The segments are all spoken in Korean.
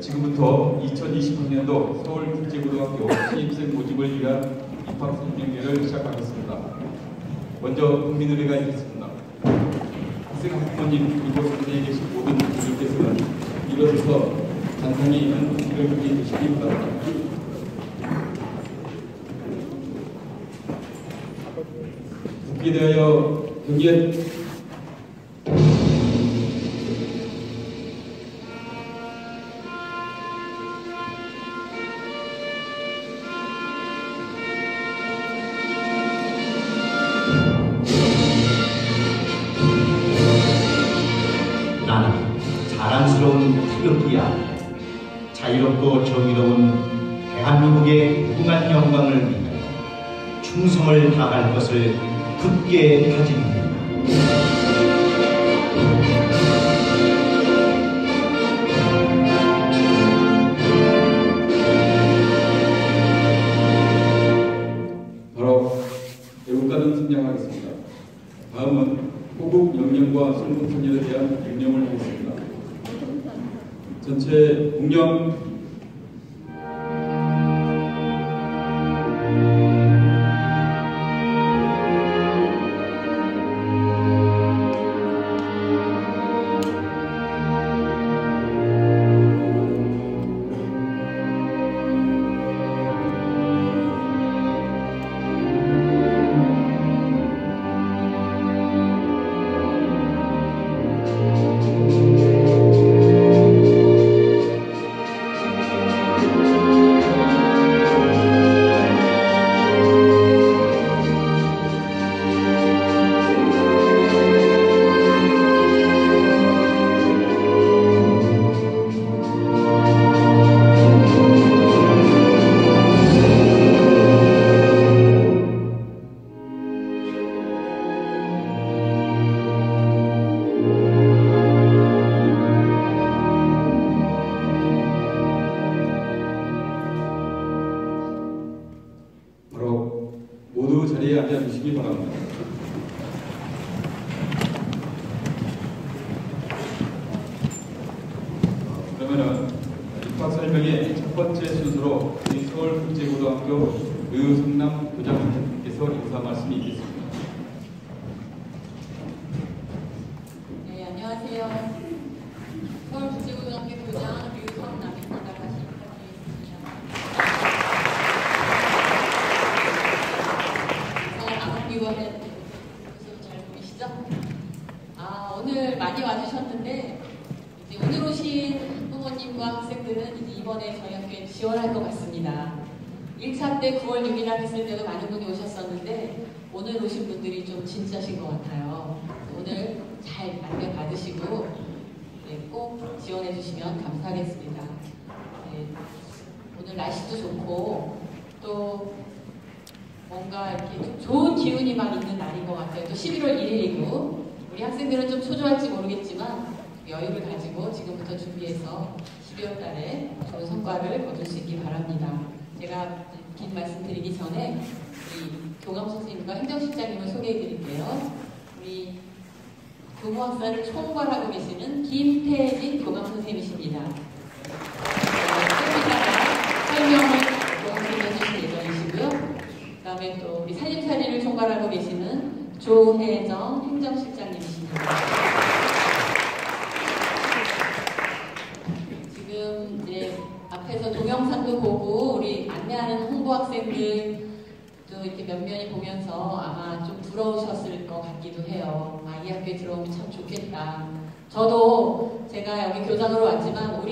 지금부터 2020학년도 서울국제고등학교 신입생 모집을 위한 입학 설명회를 시작하겠습니다. 먼저 국민의례가 있겠습니다. 학생 학부모님 그리고 자리에 계신 모든 분들께서는 일어서서 단상에 있는 국기를 들게 주시기 바랍니다. 국기에 대하여 경의에 나는 자랑스러운 태극기야. 자유롭고 정의로운 대한민국의 무궁한 영광을 위해 충성을 다할 것을 굳게 다짐합니다. 바로 애국가는 승량하겠습니다. 다음은 호국 영령과 순국선열에 대한 명령을 하겠습니다. 전체 공령. 모두 자리에 앉아주시기 바랍니다. 그러면은 입학 설명의 첫 번째 순서로 우리 서울국제고등학교 류성남 교장님께서 인사 말씀이 있겠습니다. 네, 안녕하세요. 서울국제고등학교 교장 류성남입니다. 다시 잘 보이시죠? 오늘 많이 와주셨는데 이제 오늘 오신 학부모님과 학생들은 이제 이번에 저희 학교에 지원할 것 같습니다. 1차 때 9월 6일 했을 때도 많은 분이 오셨었는데 오늘 오신 분들이 좀 진짜신 것 같아요. 오늘 잘 안내 받으시고 꼭 지원해 주시면 감사하겠습니다. 네, 오늘 날씨도 좋고 또 뭔가 이렇게 좀 좋은 기운이 막 있는 날인 것 같아요. 또 11월 1일이고 우리 학생들은 좀 초조할지 모르겠지만 여유를 가지고 지금부터 준비해서 12월 달에 좋은 성과를 거둘 수 있기 바랍니다. 제가 긴 말씀 드리기 전에 우리 교감 선생님과 행정실장님을 소개해 드릴게요. 우리 교무학사를 총괄하고 계시는 김태진 교감 선생님이십니다. 설명을 해주실 예정이시고요. 그 다음에 또 우리 살림살이를 총괄하고 계시는 조혜정 행정실장님이십니다. 지금 이제 앞에서 동영상도 보고 우리 안내하는 홍보학생들도 이렇게 면면히 보면서 아마 좀 부러우셨을 것 같기도 해요. 이 학교에 들어오면 참 좋겠다. 저도 제가 여기 교장으로 왔지만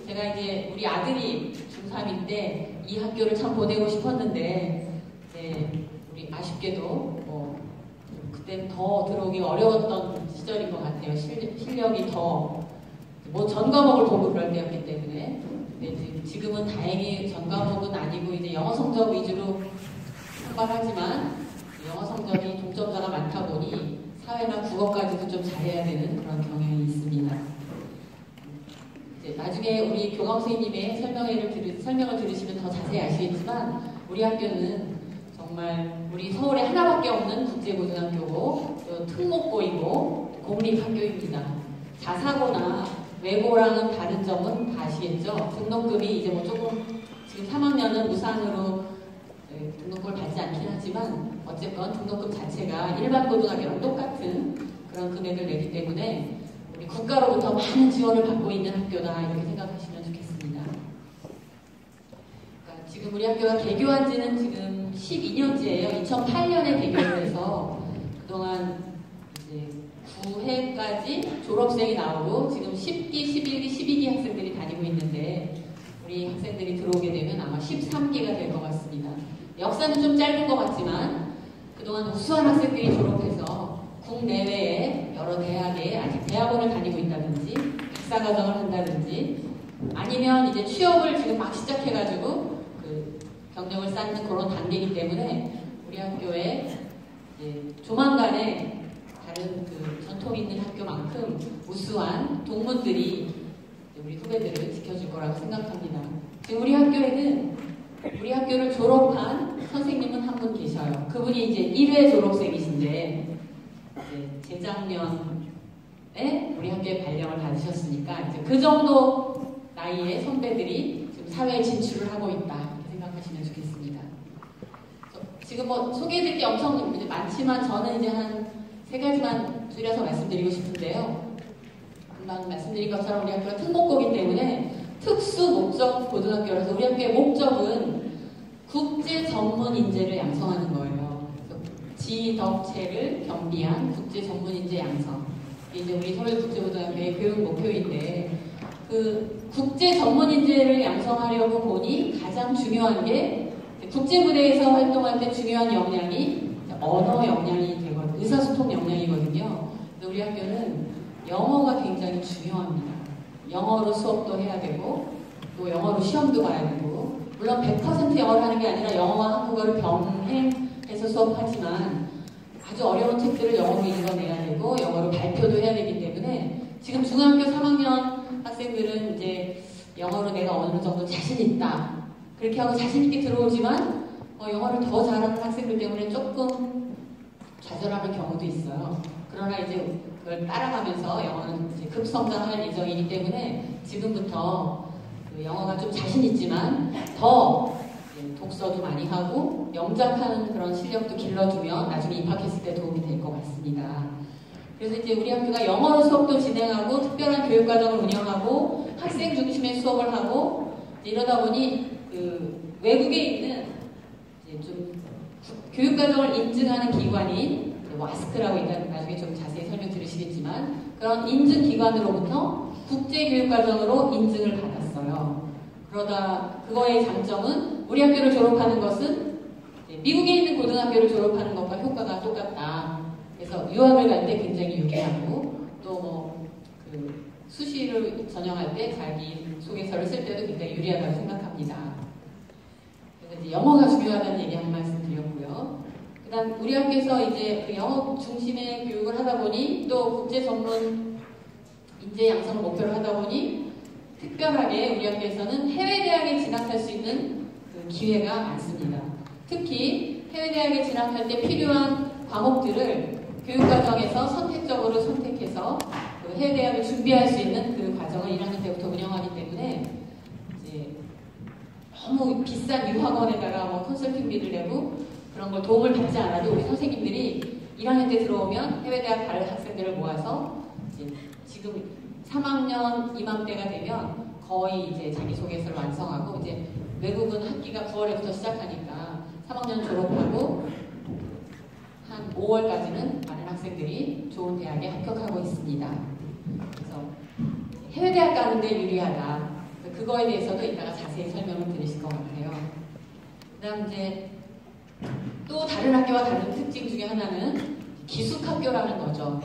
제가 이제 우리 아들이 중3인데 이 학교를 참 보내고 싶었는데 우리 아쉽게도 그때 더 들어오기 어려웠던 시절인 것 같아요. 실력이 더 전 과목을 보고 그럴 때였기 때문에. 근데 지금은 다행히 전 과목은 아니고 이제 영어 성적 위주로 선발하지만 영어 성적이 동점자가 많다 보니 사회나 국어까지도 좀 잘해야 되는 그런 경향이 있습니다. 이제 나중에 우리 교감 선생님의 설명을 들으시면 더 자세히 아시겠지만 우리 학교는 정말 우리 서울에 하나밖에 없는 국제고등학교고 또 특목고이고 공립학교입니다. 자사고나 외고랑은 다른 점은 다 아시겠죠? 등록금이 이제 뭐 조금 지금 3학년은 무상으로 등록금을 받지 않긴 하지만 어쨌건 등록금 자체가 일반 고등학교랑 똑같은 그런 금액을 내기 때문에 우리 국가로부터 많은 지원을 받고 있는 학교다 이렇게 생각하시면 좋겠습니다. 그러니까 지금 우리 학교가 개교한 지는 지금 12년째예요. 2008년에 개교를 해서 그동안 이제 9회까지 졸업생이 나오고 지금 10기, 11기, 12기 학생들이 다니고 있는데 우리 학생들이 들어오게 되면 아마 13기가 될 것 같습니다. 역사는 좀 짧은 것 같지만 그동안 우수한 학생들이 졸업해서 국내외에 여러 대학에 아직 대학원을 다니고 있다든지 박사과정을 한다든지 아니면 이제 취업을 지금 막 시작해가지고 그 경력을 쌓는 그런 단계이기 때문에 우리 학교에 이제 조만간에 다른 그 전통 있는 학교만큼 우수한 동문들이 우리 후배들을 지켜줄 거라고 생각합니다. 지금 우리 학교에는 우리 학교를 졸업한 선생님은 한 분 계셔요. 그분이 이제 1회 졸업생이신데 재작년에 우리 학교에 발령을 받으셨으니까 이제 그 정도 나이의 선배들이 지금 사회에 진출을 하고 있다 이렇게 생각하시면 좋겠습니다. 지금 뭐 소개해드릴 게 엄청 많지만 저는 이제 한 3가지만 줄여서 말씀드리고 싶은데요. 금방 말씀드린 것처럼 우리 학교가 특목고이기 때문에 특수 목적 고등학교라서 우리 학교의 목적은 국제 전문 인재를 양성하는 거예요. 지덕체를 겸비한 국제 전문 인재 양성. 이제 우리 서울국제고등학교의 교육 목표인데 그 국제 전문 인재를 양성하려고 보니 가장 중요한 게 국제 무대에서 활동할 때 중요한 역량이 언어 역량이 되거든요. 의사소통 역량이거든요. 근데 우리 학교는 영어가 굉장히 중요합니다. 영어로 수업도 해야 되고 또 영어로 시험도 봐야 되고 물론 100% 영어를 하는 게 아니라 영어와 한국어를 병행해서 수업하지만 아주 어려운 책들을 영어로 읽어내야 되고 영어로 발표도 해야 되기 때문에 지금 중학교 3학년 학생들은 이제 영어로 내가 어느 정도 자신 있다 그렇게 하고 자신 있게 들어오지만 영어를 더 잘하는 학생들 때문에 조금 좌절하는 경우도 있어요. 그러나 이제 그걸 따라가면서 영어는 이제 급성장할 예정이기 때문에 지금부터 그 영어가 좀 자신 있지만 더 독서도 많이 하고 영작하는 그런 실력도 길러주면 나중에 입학했을 때 도움이 될 것 같습니다. 그래서 이제 우리 학교가 영어로 수업도 진행하고 특별한 교육과정을 운영하고 학생 중심의 수업을 하고 이러다 보니 그 외국에 있는 이제 좀 교육과정을 인증하는 기관인 와스크라고 일단 나중에 좀 자세히 설명 들으시겠지만 그런 인증 기관으로부터 국제교육과정으로 인증을 받았어요. 그러다 그거의 장점은 우리 학교를 졸업하는 것은 미국에 있는 고등학교를 졸업하는 것과 효과가 똑같다. 그래서 유학을 갈 때 굉장히 유리하고 또 뭐 그 수시를 전형할 때 자기 소개서를 쓸 때도 굉장히 유리하다고 생각합니다. 그래서 이제 영어가 중요하다는 얘기 한 말씀 드렸고요. 그다음 우리 학교에서 이제 그 영어 중심의 교육을 하다 보니 또 국제 전문 인재 양성을 목표로 하다 보니 특별하게 우리 학교에서는 해외 대학에 진학할 수 있는 그 기회가 많습니다. 특히 해외 대학에 진학할 때 필요한 과목들을 교육과정에서 선택적으로 선택해서 그 해외 대학을 준비할 수 있는 그 과정을 1학년 때부터 운영하기 때문에 이제 너무 비싼 유학원에다가 뭐 컨설팅비를 내고 그런 걸 도움을 받지 않아도 우리 선생님들이 1학년 때 들어오면 해외대학 갈 학생들을 모아서 이제 지금 3학년 이맘때가 되면 거의 이제 자기소개서를 완성하고 이제 외국은 학기가 9월에부터 시작하니까 3학년 졸업하고 한 5월까지는 많은 학생들이 좋은 대학에 합격하고 있습니다. 그래서 해외대학 가는데 유리하다. 그거에 대해서도 이따가 자세히 설명을 드리실 것 같아요. 그 다음 이제 또 다른 학교와 다른 특징 중에 하나는 기숙학교라는 거죠.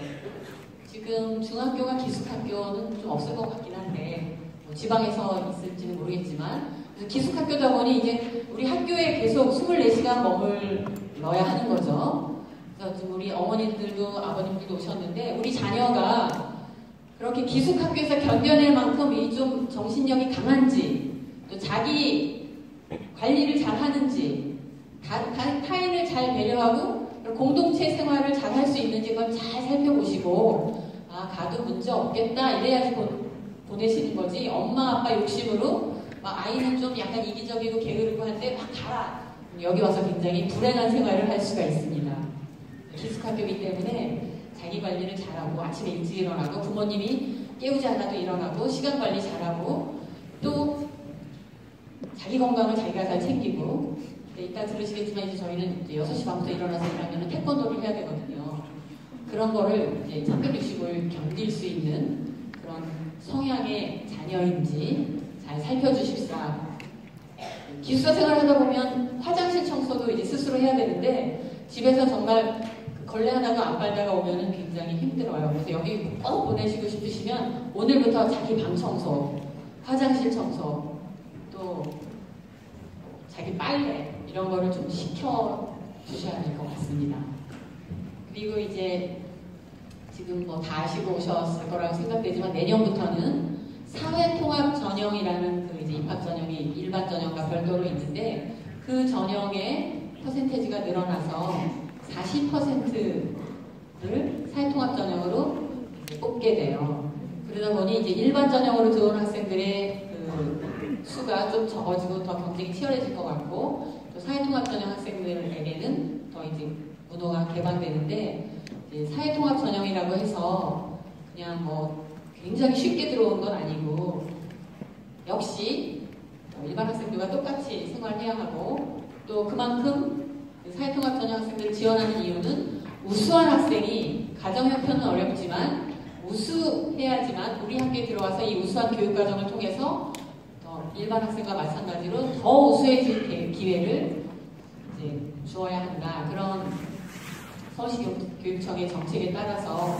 지금 중학교가 기숙학교는 좀 없을 것 같긴 한데 뭐 지방에서 있을지는 모르겠지만 기숙학교다 보니 이제 우리 학교에 계속 24시간 머물러야 하는 거죠. 그래서 지금 우리 어머님들도 아버님들도 오셨는데 우리 자녀가 그렇게 기숙학교에서 견뎌낼 만큼 이 좀 정신력이 강한지 또 자기 관리를 잘 하는지 타인을 잘 배려하고 공동체 생활을 잘 할 수 있는지 그걸 잘 살펴보시고 가도 문제 없겠다 이래야지 보내시는 거지 엄마 아빠 욕심으로 막 아이는 좀 약간 이기적이고 게으르고 한데 막 가라. 여기 와서 굉장히 불행한 생활을 할 수가 있습니다. 기숙학교이기 때문에 자기 관리를 잘하고 아침에 일찍 일어나고 부모님이 깨우지 않아도 일어나고 시간 관리 잘하고 또 자기 건강을 자기가 잘 챙기고 이따 들으시겠지만 이제 저희는 이제 6시 반부터 일어나서 일하면 태권도를 해야 되거든요. 그런 거를 이제 365일 견딜 수 있는 그런 성향의 자녀인지 잘 살펴주십사. 기숙사 생활을 하다 보면 화장실 청소도 이제 스스로 해야 되는데 집에서 정말 걸레 하나도 안 빨다가 오면은 굉장히 힘들어요. 그래서 여기 꼭 보내시고 싶으시면 오늘부터 자기 방 청소, 화장실 청소, 또 자기 빨래 이런 거를 좀 시켜주셔야 될 것 같습니다. 그리고 이제 지금 뭐 다 아시고 오셨을 거라고 생각되지만 내년부터는 사회통합 전형이라는 그 이제 입학 전형이 일반 전형과 별도로 있는데 그 전형의 퍼센테이지가 늘어나서 40%를 사회통합 전형으로 뽑게 돼요. 그러다 보니 이제 일반 전형으로 들어온 학생들의 그 수가 좀 적어지고 더 경쟁이 치열해질 것 같고 또 사회통합 전형 학생들에게는 더 이제 문호가 개방되는데 이제 사회통합 전형이라고 해서 그냥 뭐 굉장히 쉽게 들어온 건 아니고 역시 일반 학생들과 똑같이 생활해야 하고 또 그만큼 사회통합 전형 학생들을 지원하는 이유는 우수한 학생이 가정 형편은 어렵지만 우수해야지만 우리 학교에 들어와서 이 우수한 교육과정을 통해서 일반 학생과 마찬가지로 더 우수해질 기회를 이제 주어야 한다. 그런 서울시교육청의 정책에 따라서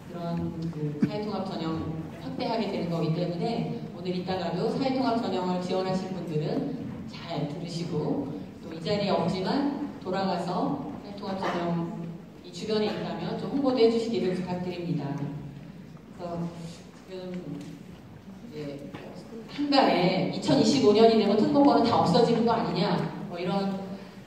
그런 그 사회통합 전형 확대하게 되는 거기 때문에 오늘 이따가도 사회통합 전형을 지원하실 분들은 잘 들으시고 또 이 자리에 없지만 돌아가서 사회통합 전형 이 주변에 있다면 좀 홍보도 해주시기를 부탁드립니다. 그래서 지금 이제 한 달에 2025년이 되면 특목고는 다 없어지는 거 아니냐 뭐 이런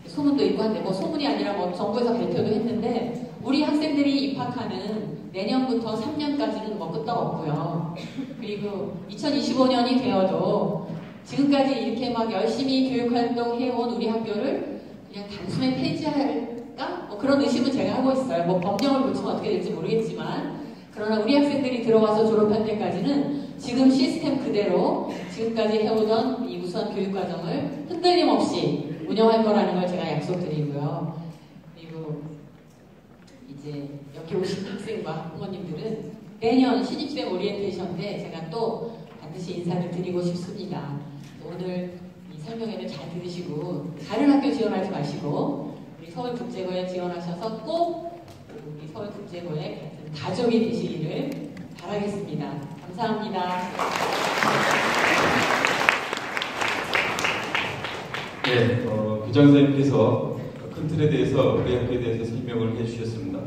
소문도 있고 한데 뭐 소문이 아니라 뭐 정부에서 발표도 했는데 우리 학생들이 입학하는 내년부터 3년까지는 뭐 끄떡없고요. 그리고 2025년이 되어도 지금까지 이렇게 막 열심히 교육활동 해온 우리 학교를 그냥 단숨에 폐지할까? 뭐 그런 의심은 제가 하고 있어요. 뭐 법령을 고치면 어떻게 될지 모르겠지만 그러나 우리 학생들이 들어와서 졸업할 때까지는 지금 시스템 그대로 지금까지 해오던 이 우수한 교육과정을 흔들림 없이 운영할 거라는 걸 제가 약속드리고요. 그리고 이제 여기 오신 학생과 부모님들은 내년 신입생 오리엔테이션 때 제가 또 반드시 인사를 드리고 싶습니다. 오늘 이 설명회를 잘 들으시고 다른 학교 지원하지 마시고 우리 서울국제고에 지원하셔서 꼭 우리 서울국제고의 같은 가족이 되시기를 바라겠습니다. 감사합니다. 네, 교장선생님께서 큰 틀에 대해서 우리 학교에 대해서 설명을 해주셨습니다.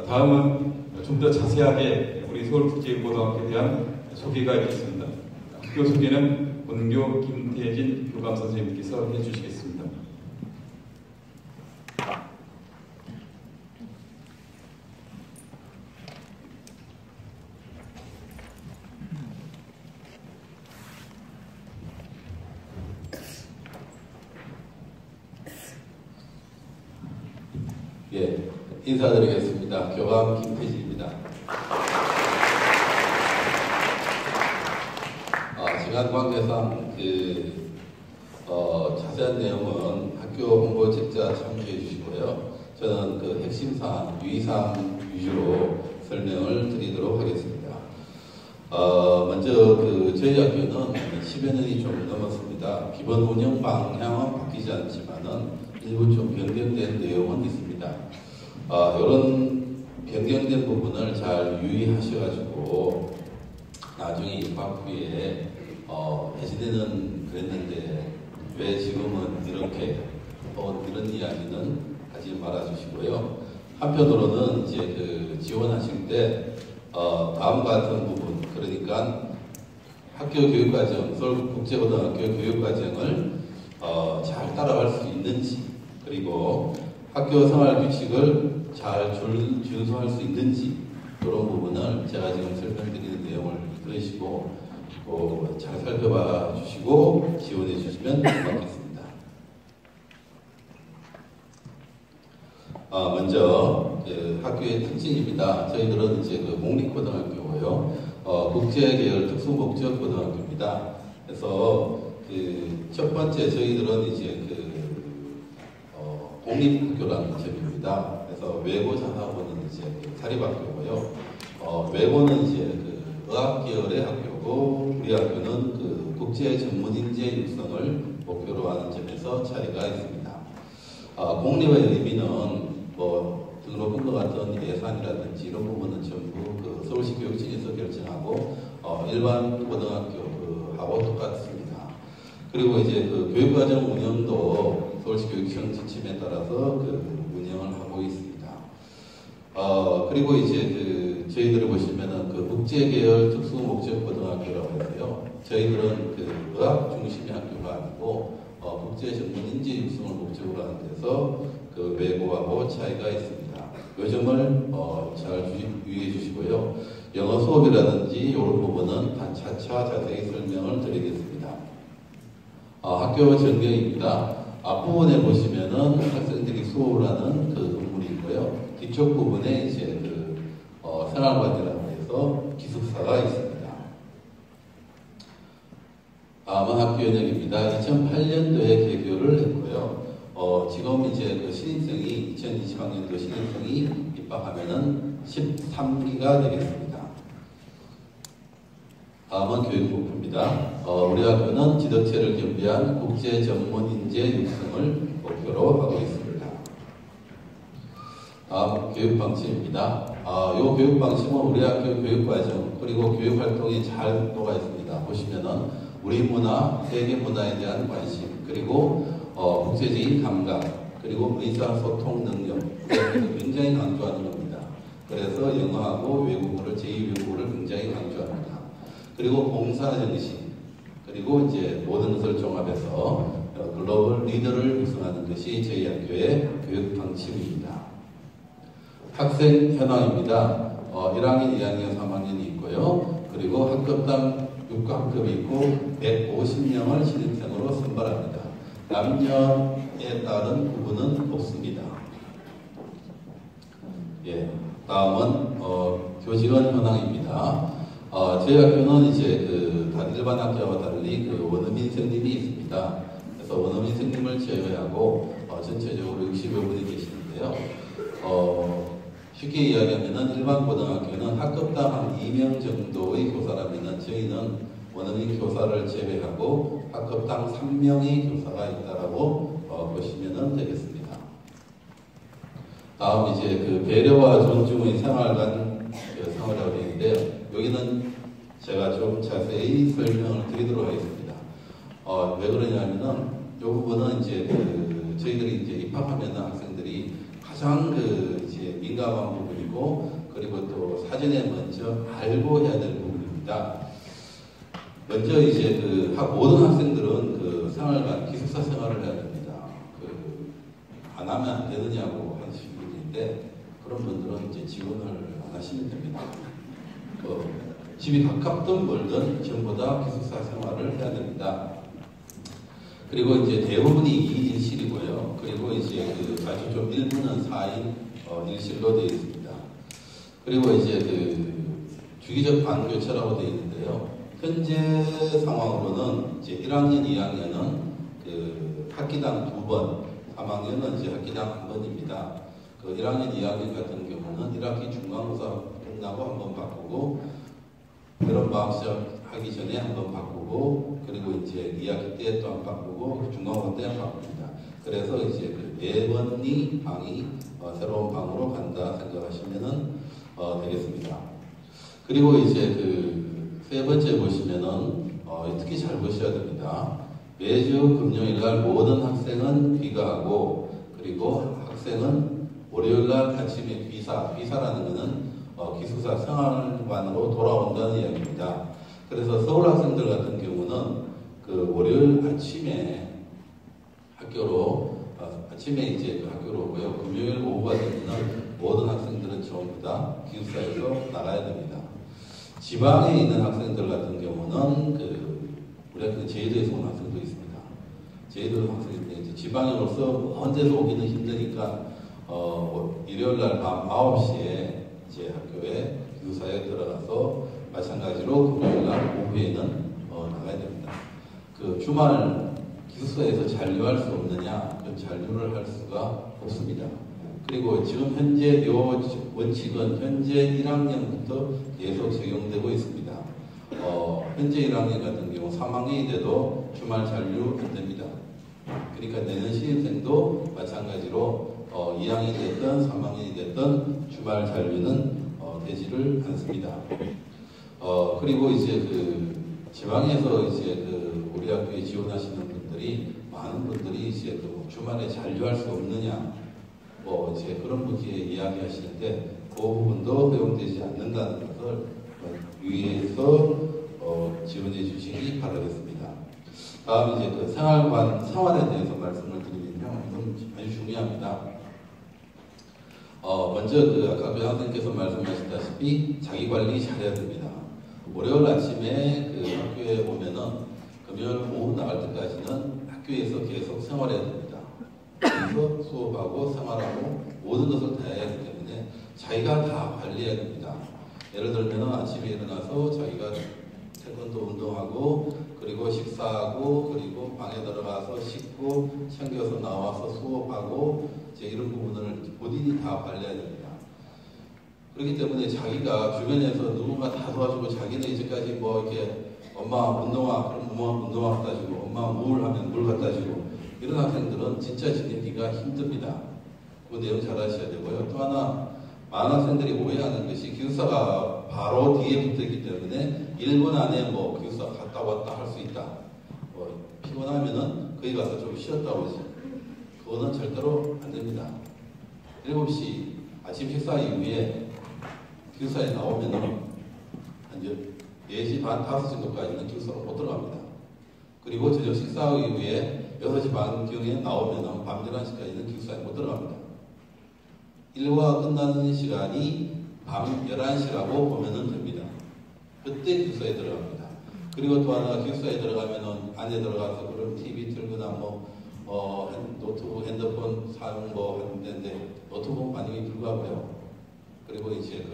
다음은 좀 더 자세하게 우리 서울국제고등학교에 대한 소개가 있겠습니다. 학교 소개는 본교 김태진 교감 선생님께서 해주시겠습니다. 예, 인사드리겠습니다. 교감 김태진입니다. 시간 관계상 자세한 내용은 학교 홍보 책자 참조해 주시고요. 저는 그 핵심사항, 유의사항 위주로 설명을 드리도록 하겠습니다. 먼저 저희 학교는 10여 년이 좀 넘었습니다. 기본 운영 방향은 바뀌지 않지만은 일부 좀 변경된 내용은 있습니다. 이런 변경된 부분을 잘 유의하셔가지고 나중에 입학 후에 해지되는 그랬는데 왜 지금은 이렇게 이런 이야기는 하지 말아주시고요. 한편으로는 이제 지원하실 때 다음과 같은 부분, 그러니까 학교 교육과정, 서울국제고등학교 교육과정을 잘 따라갈 수 있는지, 그리고 학교 생활 규칙을 잘 준수할 수 있는지, 이런 부분을 제가 지금 설명드리는 내용을 들으시고 잘 살펴봐 주시고 지원해 주시면 고맙겠습니다. 먼저 학교의 특징입니다. 저희들은 이제 공립고등학교고요. 국제계열 특수목적고등학교입니다. 그래서 첫 번째 저희들은 이제 공립학교라는 점입니다. 그래서 외고 자사고는 이제 사립학교고요. 외고는 이제 의학계열의 학교고 우리 학교는 국제 전문인재 육성을 목표로 하는 점에서 차이가 있습니다. 공립의 의미는 등록금과 같은 예산이라든지 이런 부분은 전부 서울시 교육청에서 결정하고 일반 고등학교하고 똑같습니다. 그리고 이제 교육과정 운영도 서울시 교육청 지침에 따라서 운영을 하고 있습니다. 그리고 이제 저희들을 보시면은 국제계열 특수목적고등학교라고 해서요. 저희들은 의학 중심의 학교가 아니고 국제 전문 인재 육성을 목적으로 하는 데서 외고하고 차이가 있습니다. 이 점을 잘 유의해 주시고요. 영어 수업이라든지 이런 부분은 차차 자세히 설명을 드리겠습니다. 학교 전경입니다. 앞부분에 보시면은 학생들이 수업을 하는 건물이 있고요. 뒤쪽 부분에 이제 생활관이라고 해서 기숙사가 있습니다. 다음은 학교 연령입니다. 2008년도에 개교를 했고요. 지금 이제 신입생이 2020학년도 신입생이 입학하면은 13기가 되겠습니다. 다음은 교육 목표입니다. 우리 학교는 지도체를 겸비한 국제 전문 인재 육성을 목표로 하고 있습니다. 다음 교육 방침입니다. 이 교육 방침은 우리 학교 교육 과정 그리고 교육 활동이 잘 녹아 있습니다. 보시면은 우리 문화, 세계 문화에 대한 관심 그리고 국제적인 감각 그리고 의사소통 능력 굉장히 강조하는 겁니다. 그래서 영어하고 외국어를 제2외국어를 굉장히 강조합니다. 그리고 봉사정신 그리고 이제 모든 것을 종합해서 글로벌 리더를 구성하는 것이 저희 학교의 교육 방침입니다. 학생 현황입니다. 1학년, 2학년, 3학년이 있고요. 그리고 학급당 6학급이 있고 150명을 신입생으로 선발합니다. 남녀에 따른 구분은 없습니다. 예, 다음은 교직원 현황입니다. 저희 학교는 이제 다른 일반 학교와 달리 원어민 선생님이 있습니다. 그래서 원어민 선생님을 제외하고 전체적으로 60여 분이 계시는데요. 쉽게 이야기하면 일반 고등학교는 학급당 한 2명 정도의 교사라면 저희는 원어민 교사를 제외하고 학급당 3명의 교사가 있다라고 보시면 되겠습니다. 다음 이제 배려와 존중의 생활관 생활이라고 되어 있는데요. 여기는 제가 좀 자세히 설명을 드리도록 하겠습니다. 왜 그러냐면은 이 부분은 이제 저희들이 이제 입학하면 학생들이 가장 이제 민감한 부분이고 그리고 또 사전에 먼저 알고 해야 될 부분입니다. 먼저 이제 모든 학생들은 생활관 기숙사 생활을 해야 됩니다. 안 하면 안 되느냐고 하시는 분인데 그런 분들은 이제 지원을 안 하시면 됩니다. 집이 가깝든 멀든 전부 다 기숙사 생활을 해야 됩니다. 그리고 이제 대부분이 2인 1실이고요. 그리고 이제 아주 좀 일부는 4인 1실로 되어 있습니다. 그리고 이제 주기적 반교체라고 되어 있는데요. 현재 상황으로는 이제 1학년, 2학년은 학기당 2번, 3학년은 이제 학기당 1번입니다. 1학년, 2학년 같은 경우는 1학기 중간고사 끝나고 한번 바꾸고 여름방학 시작하기 전에 한번 바꾸고 그리고 이제 2학기 때 또 한 번 바꾸고 중간고사 때 한 번 바꿉니다. 그래서 이제 4번이 방이 새로운 방으로 간다 생각하시면은 되겠습니다. 그리고 이제 세 번째 보시면은 특히 잘 보셔야 됩니다. 매주 금요일날 모든 학생은 귀가하고 그리고 학생은 월요일날 아침에 귀사라는 것은 기숙사 생활관으로 돌아온다는 이야기입니다. 그래서 서울 학생들 같은 경우는 월요일 아침에 아침에 이제 학교로 오고요. 금요일 오후가 되면 모든 학생들은 전부 다 기숙사에서 나가야 됩니다. 지방에 있는 학생들 같은 경우는 우리가 제주도에서 온 학생도 있습니다. 제주도 학생인데 이제 지방으로서 언제서 오기는 힘드니까 일요일 날 밤 9시에 이제 학교에 기숙사에 들어가서 마찬가지로 금요일 날 오후에는 나가야 됩니다. 주말 기숙사에서 잔류할 수 없느냐? 잔류를 할 수가 없습니다. 그리고 지금 현재 요 원칙은 현재 1학년부터 계속 적용되고 있습니다. 현재 1학년 같은 경우 3학년이 돼도 주말 잔류 안 됩니다. 그러니까 내년 신입생도 마찬가지로 2학년이 됐든 3학년이 됐든 주말 잔류는 되지를 않습니다. 그리고 이제 지방에서 이제 우리 학교에 지원하시는 분들이 많은 분들이 이제 주말에 잔류할 수 없느냐 이제 그런 분께 이야기하시는데 그 부분도 허용되지 않는다는 것을 유의해서 지원해 주시기 바라겠습니다. 다음 이제 생활에 대해서 말씀을 드리면요, 이건 아주 중요합니다. 먼저 아까 교장선생님께서 말씀하셨다시피 자기 관리 잘해야 됩니다. 월요일 아침에 학교에 오면은 금요일 오후 나갈 때까지는 학교에서 계속 생활해야 됩니다. 그래서 수업하고 생활하고 모든 것을 다 해야 하기 때문에 자기가 다 관리해야 됩니다. 예를 들면 아침에 일어나서 자기가 태권도 운동하고 그리고 식사하고 그리고 방에 들어가서 씻고 챙겨서 나와서 수업하고 이제 이런 부분을 본인이 다 관리해야 됩니다. 그렇기 때문에 자기가 주변에서 누군가 다 도와주고 자기는 이제까지 이렇게 엄마 운동화 그럼 엄마 운동화 갖다 주고 엄마 물 하면 물 갖다 주고 이런 학생들은 진짜 지내기가 힘듭니다. 그 내용 잘 아셔야 되고요. 또 하나 많은 학생들이 오해하는 것이 기숙사가 바로 뒤에 붙어있기 때문에 1분 안에 기숙사 갔다 왔다 할 수 있다. 피곤하면은 거기 가서 좀 쉬었다 오지. 그거는 절대로 안 됩니다. 7시 아침 식사 이후에 기숙사에 나오면은 한 4시 반, 5시 정도까지는 기숙사로 못 들어갑니다. 그리고 저녁 식사 이후에 6시 반경에 나오면은 밤 11시까지는 기숙사에 못 들어갑니다. 일과가 끝나는 시간이 밤 11시라고 보면은 됩니다. 그때 기숙사에 들어갑니다. 그리고 또 하나 기숙사에 들어가면은 안에 들어가서 그런 TV 틀거나 노트북, 핸드폰 사용 하는데 노트북 반응이 불구하고요. 그리고 이제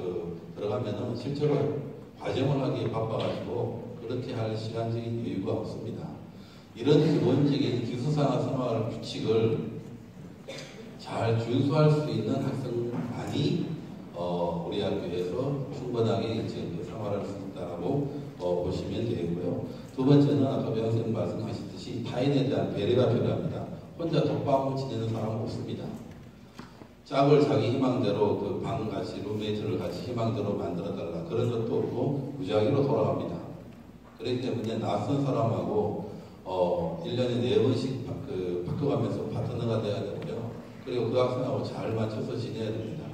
들어가면은 실제로 과정을 하기에 바빠가지고 그렇게 할 시간적인 여유가 없습니다. 이런 기본적인 기숙사 생활 규칙을 잘 준수할 수 있는 학생만이 우리 학교에서 충분하게 이제 생활할 수 있다라고 보시면 되고요. 두 번째는 아까 배영선생님 말씀하셨듯이 타인에 대한 배려가 필요합니다. 혼자 독박하고 지내는 사람은 없습니다. 짝을 자기 희망대로 방 같이 룸메이트를 같이 희망대로 만들어달라 그런 것도 없고 무작위로 돌아갑니다. 그렇기 때문에 낯선 사람하고 1년에 4번씩 바꿔가면서 파트너가 돼야 되고요. 그리고 그 학생하고 잘 맞춰서 지내야 됩니다.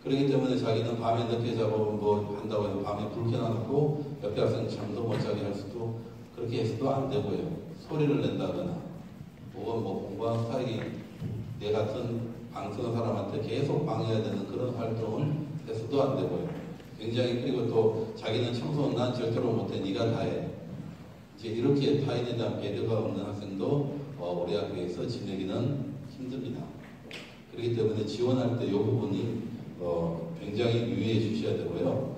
그렇기 때문에 자기는 밤에 늦게 자고 한다고 해서 밤에 불 켜놔놓고 옆에 학생 잠도 못 자게 할 수도 그렇게 해서도 안 되고요. 소리를 낸다거나 혹은 공부하는 사이에 내 같은 방송한 사람한테 계속 방해해야 되는 그런 활동을 해서도 안 되고요. 굉장히 그리고 또 자기는 청소는 난 절대로 못해 네가 다 해. 이제 이렇게 타인에 대한 배려가 없는 학생도 우리 학교에서 지내기는 힘듭니다. 그렇기 때문에 지원할 때 이 부분이 굉장히 유의해 주셔야 되고요.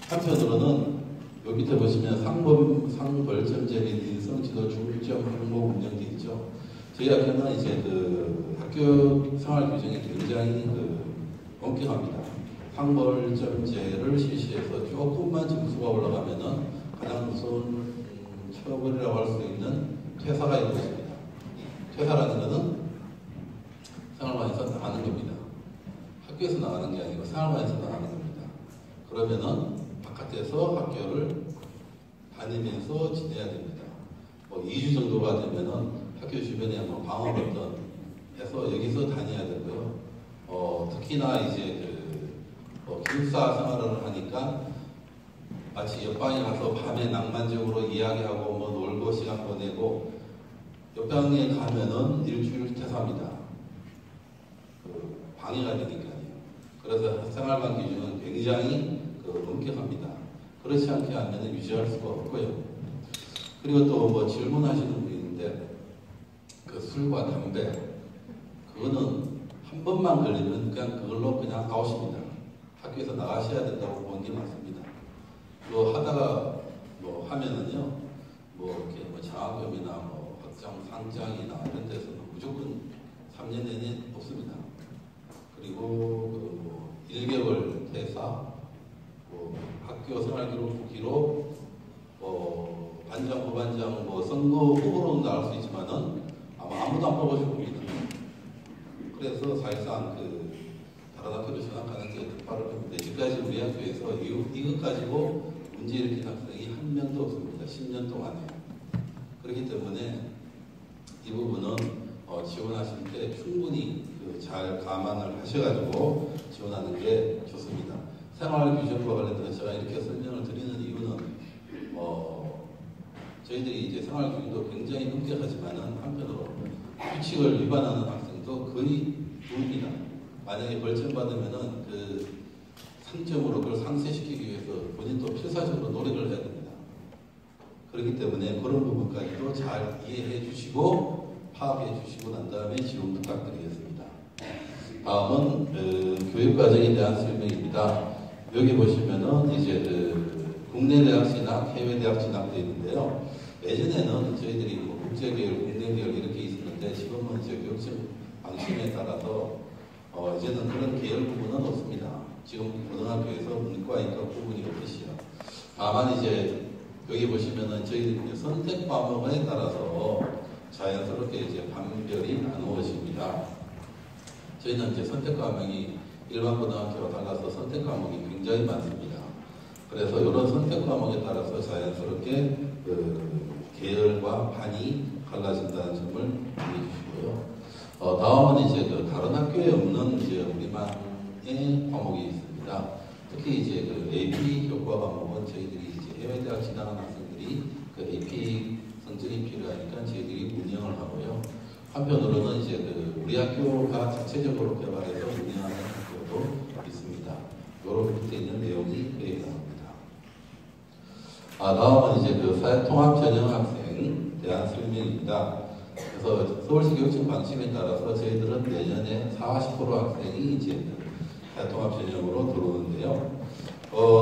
한편으로는 여기 밑에 보시면 상벌점제 및 인성지도 중점 항목 운영도 있죠. 저희 학교는 이제 학교 생활 규정이 굉장히 엄격합니다. 상벌점제를 실시해서 조금만 점수가 올라가면은 가장 무서운 처벌이라고 할 수 있는 퇴사가 이루어집니다. 퇴사라는 것은 생활관에서 나가는 겁니다. 학교에서 나가는 게 아니고 생활관에서 나가는 겁니다. 그러면은 바깥에서 학교를 다니면서 지내야 됩니다. 2주 정도가 되면은 학교 주변에 방을 어떤 해서 여기서 다녀야 되고요. 특히나 이제 기숙사 생활을 하니까 마치 옆방에 가서 밤에 낭만적으로 이야기하고 놀고 시간 보내고 옆방에 가면은 일주일 퇴사합니다. 방해가 되니까요. 그래서 생활관 기준은 굉장히 엄격합니다. 그렇지 않게 하면 유지할 수가 없고요. 그리고 또 뭐 질문하시는 분이 있는데 그 술과 담배 그거는 한 번만 걸리면 그냥 그걸로 그냥 아웃입니다. 학교에서 나가셔야 된다고 보는 게 맞습니다. 뭐 하다가 뭐 하면은요, 뭐 이렇게 뭐 장학금이나 뭐 학장 상장이나 이런 데서는 무조건 3년 내내 없습니다. 그리고 그 1개월 퇴사, 뭐 학교 생활기록 부기로 반장, 부반장, 뭐 선거 후보로는 나올 수 있지만은 아마 아무도 안 뽑아줄 겁니다. 그래서 사실상 그 다른 학교로 전학하는 게 특파를 했는데 지금까지 우리 학교에서 이것 가지고 문제 일으킨 학생이 한 명도 없습니다. 10년 동안에. 그렇기 때문에 이 부분은 지원하실 때 충분히 잘 감안을 하셔가지고 지원하는 게 좋습니다. 생활규정과 관련해서 제가 이렇게 설명을 드리는 이유는 저희들이 이제 생활규정도 굉장히 엄격하지만은 한편으로 규칙을 위반하는 학생도 거의 드뭅니다. 만약에 벌점 받으면은 그 상점으로 그걸 상쇄시키기 위해서 본인도 필사적으로 노력을 해야 됩니다. 그렇기 때문에 그런 부분까지도 잘 이해해 주시고 파악해 주시고 난 다음에 지원 부탁드리겠습니다. 다음은 교육과정에 대한 설명입니다. 여기 보시면은 이제 국내 대학 진학, 해외 대학 진학도 있는데요. 예전에는 저희들이 뭐 국제교육, 국내교육 이렇게 있었는데 지금은 이제 교육청 방침에 따라서 이제는 그런 계열 부분은 없습니다. 지금 고등학교에서 문과, 이과 구분이 없으시죠. 다만 이제 여기 보시면은 저희들이 선택 과목에 따라서 자연스럽게 이제 반별이 나누어집니다. 저희는 이제 선택 과목이 일반 고등학교와 달라서 선택 과목이 굉장히 많습니다. 그래서 이런 선택 과목에 따라서 자연스럽게 계열과 반이 갈라진다는 점을 알려주시고요. 다음은 이제 다른 학교에 없는 이제 우리만의 과목이 있습니다. 특히 이제 AP 교과 과목은 저희들이 이제 해외대학 진학한 학생들이 AP 성적이 필요하니까 저희들이 운영을 하고요. 한편으로는 이제 우리 학교가 자체적으로 개발해서 운영하는 학교도 있습니다. 요런 밑에 있는 내용이 그에 해당합니다. 다음은 이제 사회통합 전형 학생 대한 설명입니다. 그래서 서울시 교육청 방침에 따라서 저희들은 내년에 40% 학생이 이제 사회통합 전형으로 들어오는데요.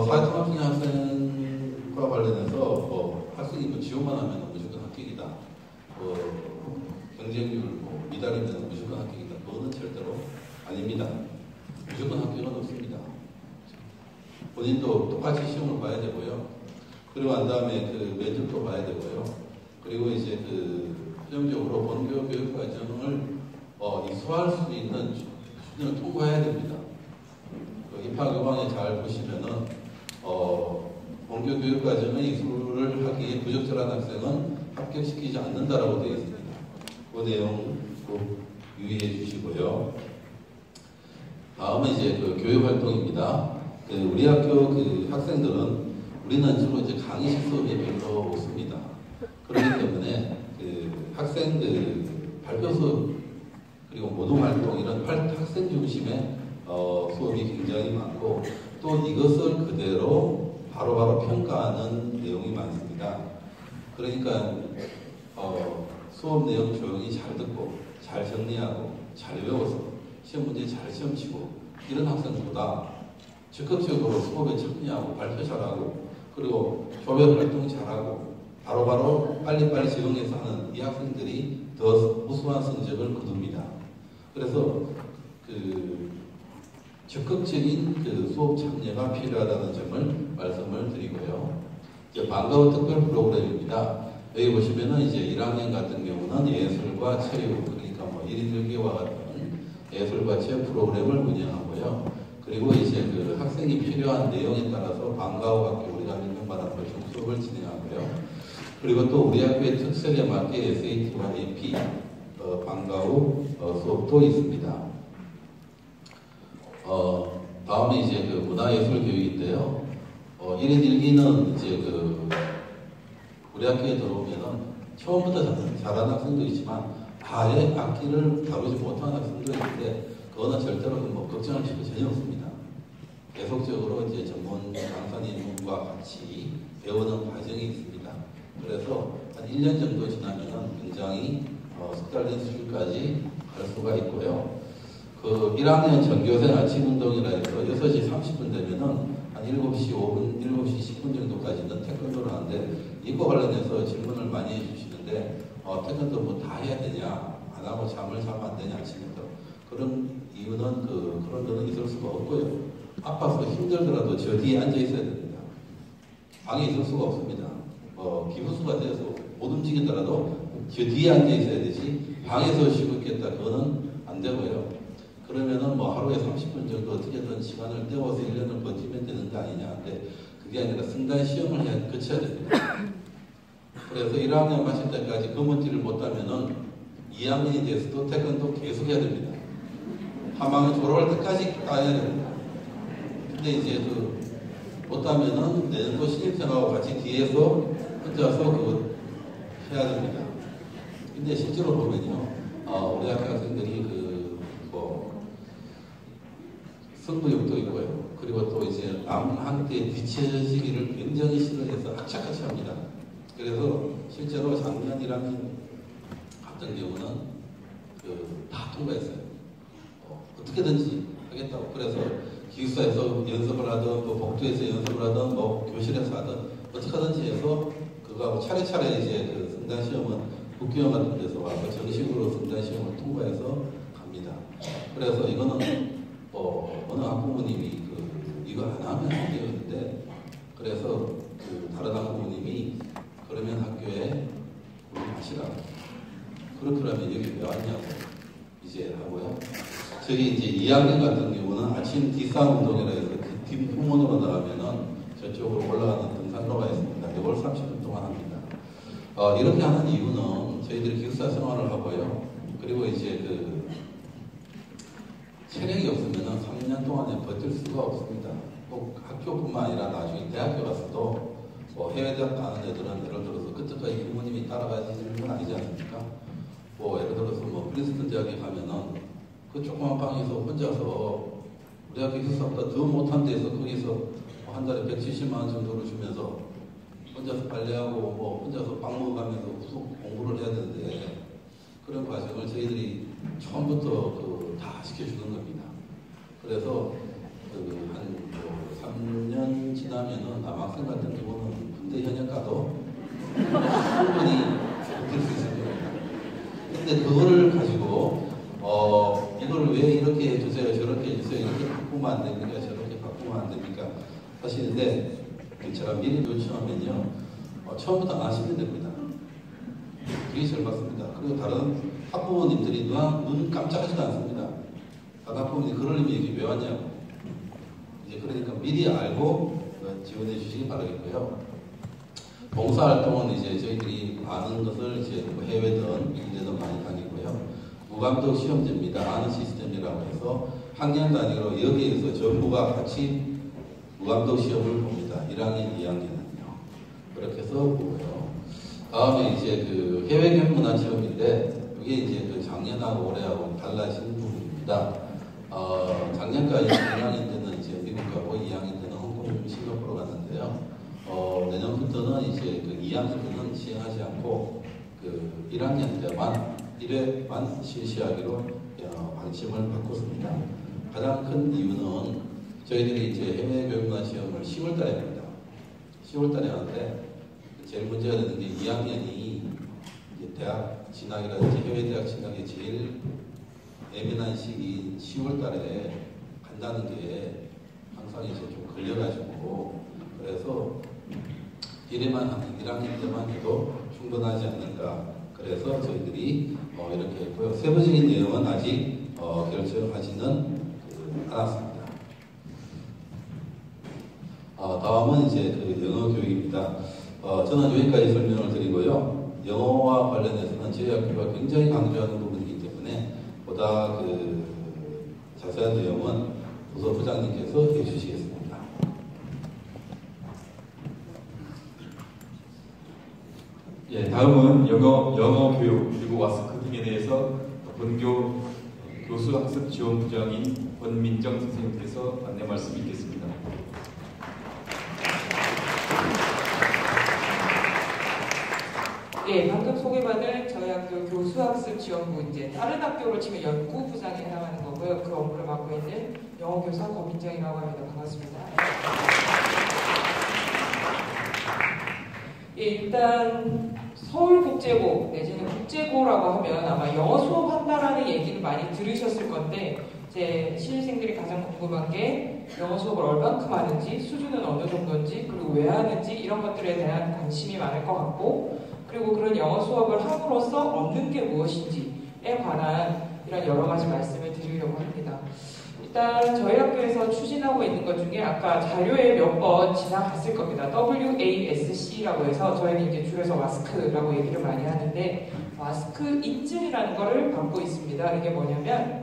사회통합 전형 학생과 관련해서 학생이 지원만 하면 무조건 합격이다. 경쟁률 미달이면 무조건 합격이다. 그거는 절대로 아닙니다. 무조건 합격은 없습니다. 본인도 똑같이 시험을 봐야 되고요. 그리고 난 다음에 면접도 봐야 되고요. 그리고 이제 최종적으로 본교 교육 과정을 이수할 수 있는 수준을 통과해야 됩니다. 입학 요강에 잘 보시면은 본교 교육 과정의 이수를 하기에 부적절한 학생은 합격시키지 않는다라고 되어 있습니다. 그 내용 꼭 유의해 주시고요. 다음은 이제 교육 활동입니다. 우리 학교 학생들은 우리는 주로 이제 강의식 수업이 별로 없습니다. 그렇기 때문에 학생 발표 수업 그리고 모동 활동 이런 학생 중심의 수업이 굉장히 많고 또 이것을 그대로 바로바로 평가하는 내용이 많습니다. 그러니까 수업 내용 조용히 잘 듣고 잘 정리하고 잘 외워서 시험 문제 잘 시험 치고 이런 학생보다 적극적으로 수업에 참여하고 발표 잘하고 그리고 조별 활동 잘하고 바로바로 빨리빨리 적응해서 하는 이 학생들이 더 우수한 성적을 거둡니다. 그래서 적극적인 수업 참여가 필요하다는 점을 말씀을 드리고요. 이제 방과후 특별 프로그램입니다. 여기 보시면은 이제 1학년 같은 경우는 예술과 체육, 그러니까 뭐 1인 1개와 같은 예술과 체육 프로그램을 운영하고요. 그리고 이제 학생이 필요한 내용에 따라서 방과후 학교 우리가 명받아 보충 수업을 진행하고요. 그리고 또 우리 학교의 특색에 맞게 SAT와 AP 방과후 수업도 있습니다. 다음에 이제 문화예술 교육인데요. 1인 1기는 이제 우리 학교에 들어오면은 처음부터 잘하는 학생도 있지만 아예 악기를 다루지 못하는 학생도 있는데 그거는 절대로 걱정할 필요 전혀 없습니다. 계속적으로 이제 전문 강사님과 같이 1년 정도 지나면은 굉장히 숙달된 수준까지 갈 수가 있고요. 그 1학년 전교생 아침 운동이라 해서 6시 30분 되면은 한 7시 5분, 7시 10분 정도까지는 태권도를 하는데 이거 관련해서 질문을 많이 해주시는데 태권도 뭐 다 해야 되냐? 안 하고 잠을 자면 안 되냐 아침부터. 그런 이유는 그런 거는 있을 수가 없고요. 아파서 힘들더라도 저 뒤에 앉아 있어야 됩니다. 방에 있을 수가 없습니다. 기부수가 돼서 못 움직이더라도 저 뒤에 앉아 있어야 되지 방에서 쉬고 있겠다 그거는 안 되고요. 그러면은 뭐 하루에 30분 정도 어떻게든 시간을 때워서 1년을 버티면 되는 거 아니냐. 근데 그게 아니라 승단 시험을 거쳐야 됩니다. 그래서 1학년 마칠 때까지 검은띠를 못 따면은 2학년이 돼서도 태권도 계속 해야 됩니다. 하망을 졸업할 때까지 따야 됩니다. 근데 이제 못 따면은 내년도 신입생하고 같이 뒤에서 혼자서 그거 해야 됩니다. 근데 실제로 보면요, 우리 학교 학생들이 승부욕도 있고요. 그리고 또 이제 남한테 뒤처지기를 굉장히 싫어해서 악착같이 합니다. 그래서 실제로 작년 1학년 같은 경우는 다 통과했어요. 어떻게든지 하겠다고. 그래서 기숙사에서 연습을 하든, 뭐 복도에서 연습을 하든, 뭐 교실에서 하든, 어떻게 하든지 해서 그거하고 차례차례 이제 그 승단 시험은 국기원 같은 데서 와서 정식으로 승단 시험을 통과해서 갑니다. 그래서 이거는 어느 학부모님이 이거 안 하면 안 되는데, 그래서 다른 학부모님이 그러면 학교에 하시라. 그렇더라면 여기 왜 왔냐고 이제 하고요. 저희 이제 2학년 같은 경우는 아침 뒷산 운동이라 해서 뒷부문으로 나가면은 저쪽으로 올라가는 등산로가 있습니다. 이걸 30분 동안 합니다. 이렇게 하는 이유는 저희들이 기숙사 생활을 하고요. 그리고 이제 체력이 없으면 3년 동안에 버틸 수가 없습니다. 꼭 학교뿐만 아니라 나중에 대학교 가서도 해외대학 가는 애들은 예를 들어서 그때까지 부모님이 따라가지는 건 아니지 않습니까? 예를 들어서 프린스턴 대학에 가면은 그 조그만 방에서 혼자서 우리 학교 기숙사보다 더 못한 데서 거기서 한 달에 170만 원 정도를 주면서 혼자서 빨래하고 혼자서 빵 먹어가면서 공부를 해야 되는데, 그런 과정을 저희들이 처음부터 다 시켜주는 겁니다. 그래서 한 3년 지나면은 남학생 같은 경우는 군대 현역 가도 충분히 버틸 수 있을 겁니다. 근데 그거를 가지고 이걸 왜 이렇게 해주세요, 저렇게 해주세요, 이렇게 바꾸면 안 됩니까, 저렇게 바꾸면 안 됩니까 하시는데, 제가 미리 요청하면요, 처음부터 안 하시면 됩니다. 그게 제일 맞습니다. 그리고 다른 학부모님들이 눈 깜짝하지도 않습니다. 다른 학부모님이 그러려면 여기 왜 왔냐고. 이제 그러니까 미리 알고 지원해 주시기 바라겠고요. 봉사활동은 이제 저희들이 아는 것을 이제 해외든 인대든 많이 다니고요. 무감독 시험제입니다. 아는 시스템이라고 해서 학년 단위로 여기에서 전부가 같이 무감독 시험을 봅니다. 1학년, 2학년은요. 그렇게 해서 보고요. 다음에 이제 해외 교육문화 체험인데, 이게 이제 작년하고 올해하고 달라진 부분입니다. 작년까지 1학년 때는 이제 미국 가고 2학년 때는 홍콩, 싱가포르 갔는데요. 내년부터는 이제 2학년 때는 시행하지 않고 1학년 때만 1회만 실시하기로 방침을 바꿨습니다. 가장 큰 이유는 저희들이 이제 해외 교육문화 시험을 10월 달에 합니다. 10월 달에 하는데 제일 문제가 되는 게 2학년이 대학 진학이라든지 해외 대학 진학이 제일 예민한 시기인 10월 달에 간다는 게 항상 이제 좀 걸려가지고, 그래서 1학년 때만 해도 충분하지 않는가. 그래서 저희들이 이렇게 했고요. 세부적인 내용은 아직 결정하지는 않았습니다. 다음은 이제 영어 교육입니다. 저는 여기까지 설명을 드리고요. 영어와 관련해서는 저희 학교가 굉장히 강조하는 부분이기 때문에 보다 자세한 내용은 부서부장님께서 해주시겠습니다. 예, 다음은 영어 교육 그리고 와스크 등에 대해서 본교 교수학습지원부장인 권민정 선생님께서 안내 말씀 있겠습니다. 예, 방금 소개받은 저희 학교 교수학습 지원부, 이제 다른 학교로 치면 연구부장에 해당하는 거고요. 그 업무를 맡고 있는 영어교사 권민정이라고 합니다. 반갑습니다. 예, 일단 서울국제고 내지는 국제고라고 하면 아마 영어 수업한다라는 얘기를 많이 들으셨을 건데, 제 신입생들이 가장 궁금한 게 영어 수업을 얼만큼 하는지, 수준은 어느 정도인지, 그리고 왜 하는지 이런 것들에 대한 관심이 많을 것 같고, 그리고 그런 영어 수업을 함으로써 얻는 게 무엇인지에 관한 이런 여러 가지 말씀을 드리려고 합니다. 일단 저희 학교에서 추진하고 있는 것 중에 아까 자료에 몇 번 지나갔을 겁니다. WASC라고 해서 저희는 이제 줄여서 마스크라고 얘기를 많이 하는데, 마스크 인증이라는 거를 받고 있습니다. 이게 뭐냐면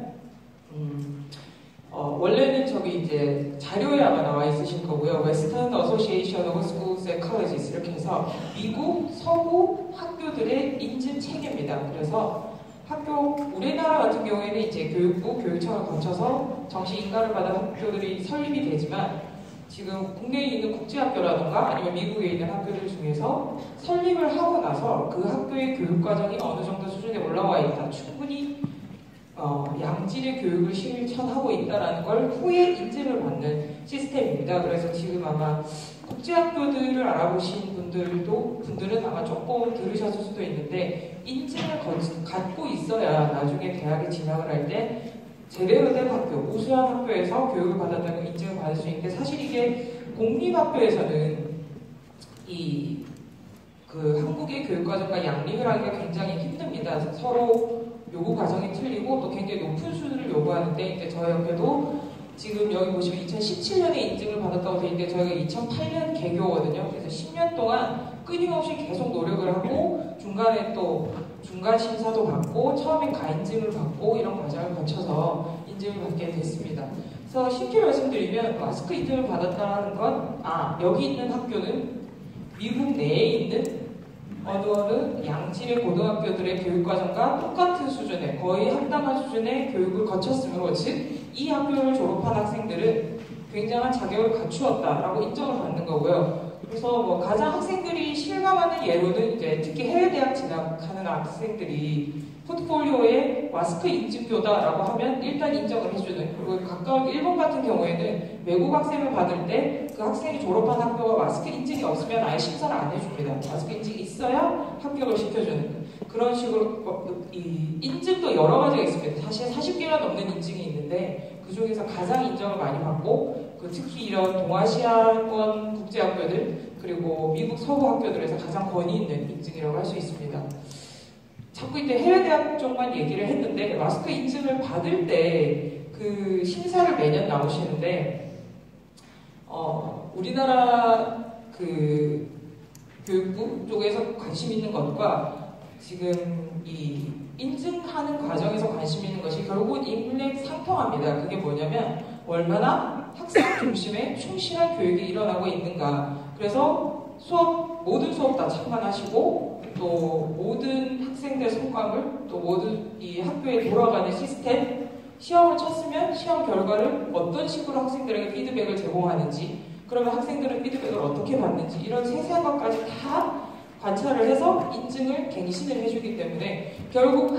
원래는 저기 이제 자료에 아마 나와 있으실 거고요. Western Association of Schools and Colleges 이렇게 해서 미국 서구 학교들의 인증 체계입니다. 그래서 학교, 우리나라 같은 경우에는 이제 교육부, 교육청을 거쳐서 정식 인가를 받은 학교들이 설립이 되지만, 지금 국내에 있는 국제학교라던가 아니면 미국에 있는 학교들 중에서 설립을 하고 나서 그 학교의 교육과정이 어느 정도 수준에 올라와 있다, 충분히 양질의 교육을 실천하고 있다는 걸 후에 인증을 받는 시스템입니다. 그래서 지금 아마 국제학교들을 알아보신 분들은 아마 조금 들으셨을 수도 있는데, 인증을 갖고 있어야 나중에 대학에 진학을 할 때 제대로 된 학교, 우수한 학교에서 교육을 받았다는 인증을 받을 수 있는데, 사실 이게 공립학교에서는 한국의 교육과정과 양립을 하기가 굉장히 힘듭니다. 서로 요구 과정이 틀리고 또 굉장히 높은 수준을 요구하는데, 이제 저희 학교도 지금 여기 보시면 2017년에 인증을 받았다고 되어 있는데, 저희가 2008년 개교거든요. 그래서 10년 동안 끊임없이 계속 노력을 하고, 중간에 또 중간 심사도 받고, 처음에 가인증을 받고, 이런 과정을 거쳐서 인증을 받게 됐습니다. 그래서 쉽게 말씀드리면, 마스크 인증을 받았다는 건, 여기 있는 학교는 미국 내에 있는 어느 양질의 고등학교들의 교육과정과 똑같은 수준의, 거의 합당한 수준의 교육을 거쳤으므로, 즉 이 학교를 졸업한 학생들은 굉장한 자격을 갖추었다라고 인정을 받는 거고요. 그래서 뭐 가장 학생들이 실감하는 예로는 이제 특히 해외 대학 진학하는 학생들이 포트폴리오에 마스크 인증교다라고 하면 일단 인정을 해주는, 그리고 가까운 일본 같은 경우에는 외국 학생을 받을 때 그 학생이 졸업한 학교가 마스크 인증이 없으면 아예 심사를 안 해줍니다. 마스크 인증이 있어야 합격을 시켜주는 그런 식으로 이 인증도 여러 가지가 있습니다. 사실 40개가 넘는 인증이 있는데, 그 중에서 가장 인정을 많이 받고, 특히 이런 동아시아권 국제학교들 그리고 미국 서구 학교들에서 가장 권위 있는 인증이라고 할 수 있습니다. 자꾸 이제 해외 대학 쪽만 얘기를 했는데, 마스크 인증을 받을 때 그 심사를 매년 나오시는데, 우리나라 그 교육부 쪽에서 관심 있는 것과 지금 이 인증하는 과정에서 관심 있는 것이 결국은 일맥상통합니다. 그게 뭐냐면 얼마나 학생 중심의 충실한 교육이 일어나고 있는가. 그래서 모든 수업 다 참관하시고, 또 모든 학생들의 성과물, 또 모든 이 학교에 돌아가는 시스템, 시험을 쳤으면 시험 결과를 어떤 식으로 학생들에게 피드백을 제공하는지, 그러면 학생들은 피드백을 어떻게 받는지, 이런 세세한 것까지 다 관찰을 해서 인증을 갱신을 해주기 때문에 결국